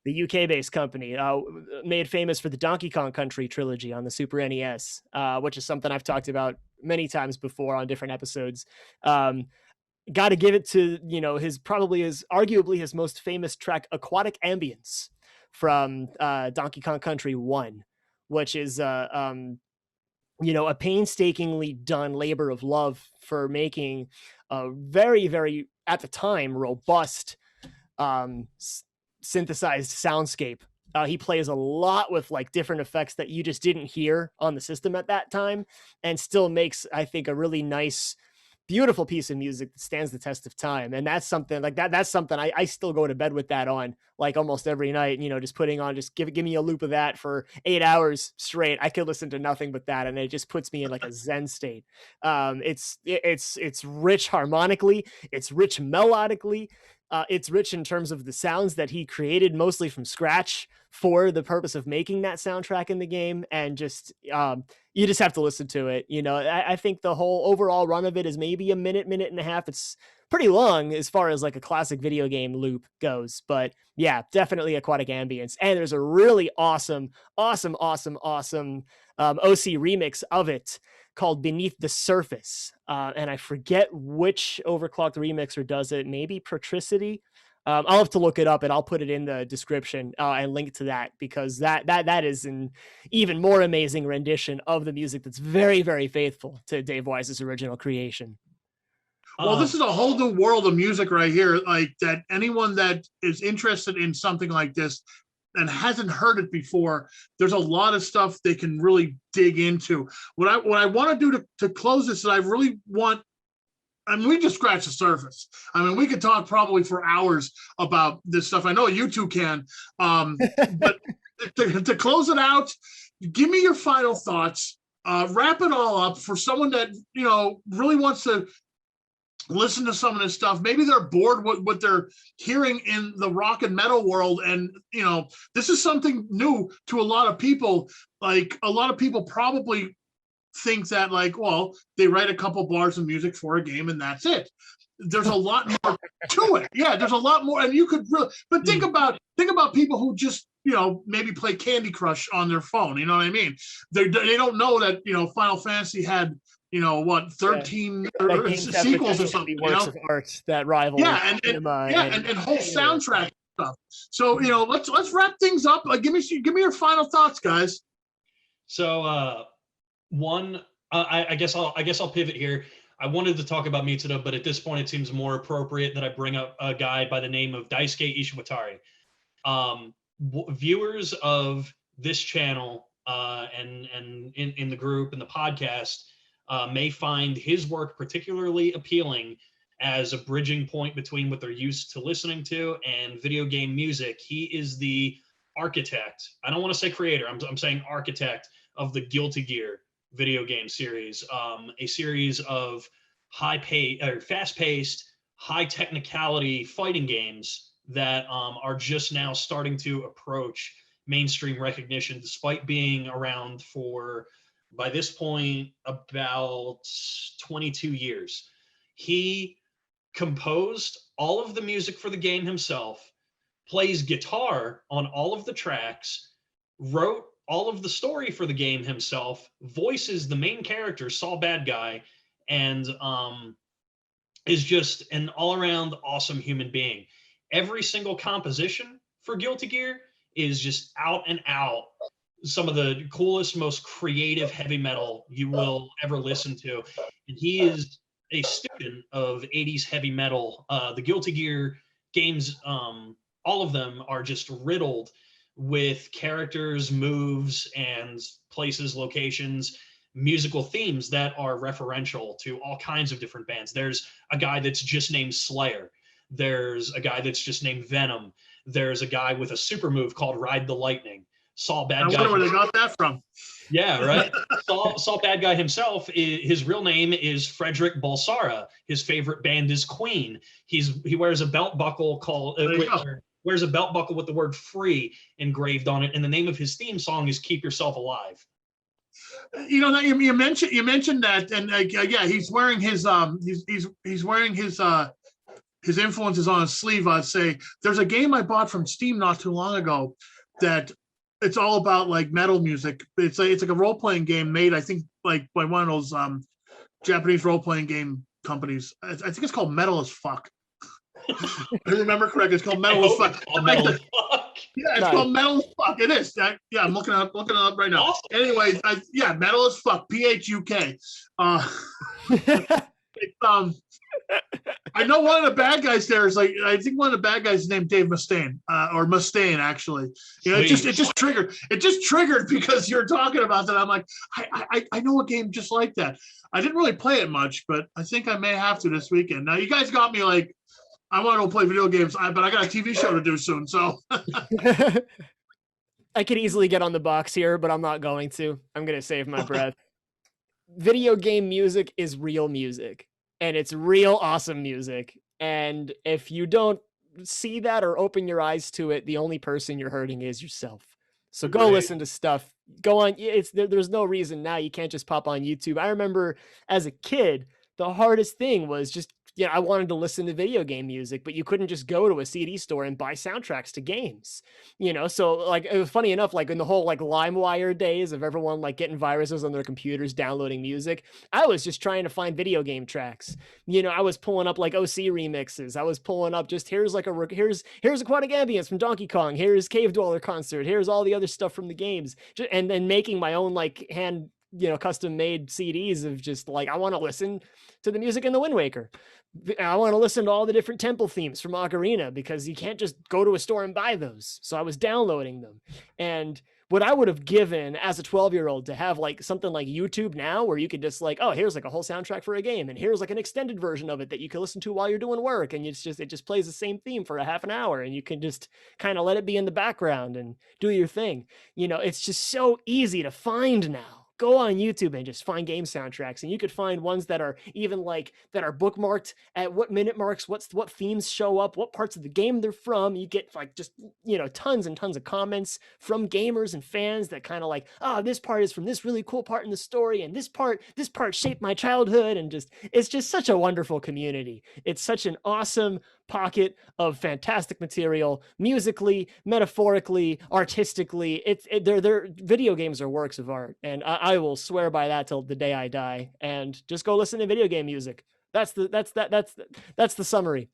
the UK-based company, made famous for the Donkey Kong Country trilogy on the Super NES, which is something I've talked about many times before on different episodes. Got to give it to, arguably his most famous track, Aquatic Ambience, from Donkey Kong Country 1, which is a painstakingly done labor of love for making a very, very, at the time, robust synthesized soundscape. He plays a lot with like different effects that you just didn't hear on the system at that time, and still makes, I think, a really nice, beautiful piece of music that stands the test of time. And that's something like that. That's something I still go to bed with that on, like almost every night, just putting on, just give me a loop of that for 8 hours straight. I could listen to nothing but that. And it just puts me in like a Zen state. It's rich harmonically, it's rich melodically. It's rich in terms of the sounds that he created mostly from scratch for the purpose of making that soundtrack in the game. And just, you just have to listen to it. I think the whole overall run of it is maybe a minute and a half. It's pretty long as far as like a classic video game loop goes. But yeah, definitely aquatic ambience. And there's a really awesome OC remix of it called Beneath the Surface. And I forget which overclocked remixer does it, maybe Protricity. I'll have to look it up and I'll put it in the description and link to that, because that is an even more amazing rendition of the music that's very, very faithful to Dave Wise's original creation. Well, this is a whole new world of music right here. Like that, anyone that is interested in something like this and hasn't heard it before, there's a lot of stuff they can really dig into. What I want to do to close this is I really want. I mean, we just scratched the surface. I mean, we could talk probably for hours about this stuff. I know you two can, but to close it out, give me your final thoughts. Wrap it all up for someone that, you know, really wants to listen to some of this stuff. Maybe they're bored with what they're hearing in the rock and metal world. And, you know, this is something new to a lot of people. Like a lot of people probably think that like, well, they write a couple bars of music for a game and that's it. There's a lot more to it. Yeah, there's a lot more. And you could really, but think about people who just, you know, maybe play Candy Crush on their phone. You know what I mean? They don't know that, you know, Final Fantasy had, you know, what, 13 sequels or something. Works of art that rival. Yeah, and whole soundtrack stuff. So, you know, let's wrap things up. Give me your final thoughts, guys. So, I guess I'll pivot here. I wanted to talk about Mitsuda, but at this point, it seems more appropriate that I bring up a guy by the name of Daisuke Ishiwatari. Viewers of this channel and in the group and the podcast may find his work particularly appealing as a bridging point between what they're used to listening to and video game music. He is the architect. I don't want to say creator. I'm saying architect of the Guilty Gear video game series, a series of fast-paced, high technicality fighting games that are just now starting to approach mainstream recognition, despite being around for, by this point, about 22 years. He composed all of the music for the game himself, plays guitar on all of the tracks, wrote all of the story for the game himself, voices the main character, Saul Bad Guy, and is just an all-around awesome human being. Every single composition for Guilty Gear is just out and out some of the coolest, most creative heavy metal you will ever listen to. And he is a student of 80s heavy metal. The Guilty Gear games, all of them are just riddled with characters, moves, and places, locations, musical themes that are referential to all kinds of different bands. There's a guy that's just named Slayer. There's a guy that's just named Venom. There's a guy with a super move called Ride the Lightning. Saul Bad Guy. I wonder where they got that from. Yeah, right. Saul Bad Guy himself, his real name is Frederick Balsara. His favorite band is Queen. He wears a belt buckle called wears a belt buckle with the word free engraved on it, and the name of his theme song is Keep Yourself Alive. You know, you mentioned that, and yeah, he's wearing his he's wearing his influences on his sleeve. I'd say there's a game I bought from Steam not too long ago that it's all about like metal music. It's like a role-playing game made, I think, like by one of those Japanese role-playing game companies. I think it's called Metal as Fuck. I remember correctly. It's called Metal as Fuck. Yeah, it's called Metal as Fuck. It is. Yeah, I'm looking it up right now. Awesome. Anyway, yeah, Metal as Fuck. PHUK. I know one of the bad guys there is like, I think one of the bad guys is named Dave Mustaine, or Mustaine actually. You know, it just triggered because you're talking about that. I'm like, I know a game just like that. I didn't really play it much, but I think I may have to this weekend. Now you guys got me like, I want to go play video games, but I got a TV show to do soon. So I could easily get on the box here, but I'm not going to. I'm going to save my breath. Video game music is real music. And it's real awesome music. And if you don't see that or open your eyes to it, the only person you're hurting is yourself. So go listen to stuff. Go on. There's no reason now you can't just pop on YouTube. I remember as a kid, the hardest thing was just I wanted to listen to video game music, but you couldn't just go to a CD store and buy soundtracks to games, So like, it was funny enough, like in the whole like LimeWire days of everyone like getting viruses on their computers, downloading music, I was just trying to find video game tracks. I was pulling up like OC remixes. I was pulling up just here's Aquatic Ambience from Donkey Kong. Here's Cave Dweller Concert. Here's all the other stuff from the games, and then making my own like hand custom made CDs of just like, I want to listen to the music in the Wind Waker. I want to listen to all the different temple themes from Ocarina, because you can't just go to a store and buy those. So I was downloading them. And what I would have given as a 12-year-old to have like something like YouTube now, where you could just like, oh, here's like a whole soundtrack for a game, and here's like an extended version of it that you can listen to while you're doing work, and it just plays the same theme for a half an hour, and you can just kind of let it be in the background and do your thing. It's just so easy to find now. Go on YouTube and just find game soundtracks, and you could find ones that are even like that are bookmarked at what minute marks, what themes show up, what parts of the game they're from. You get like just tons and tons of comments from gamers and fans that kind of like, oh, this part is from this really cool part in the story, and this part shaped my childhood, and it's just such a wonderful community. It's such an awesome pocket of fantastic material, musically, metaphorically, artistically. Their video games are works of art, and I will swear by that till the day I die. And just go listen to video game music. That's the summary.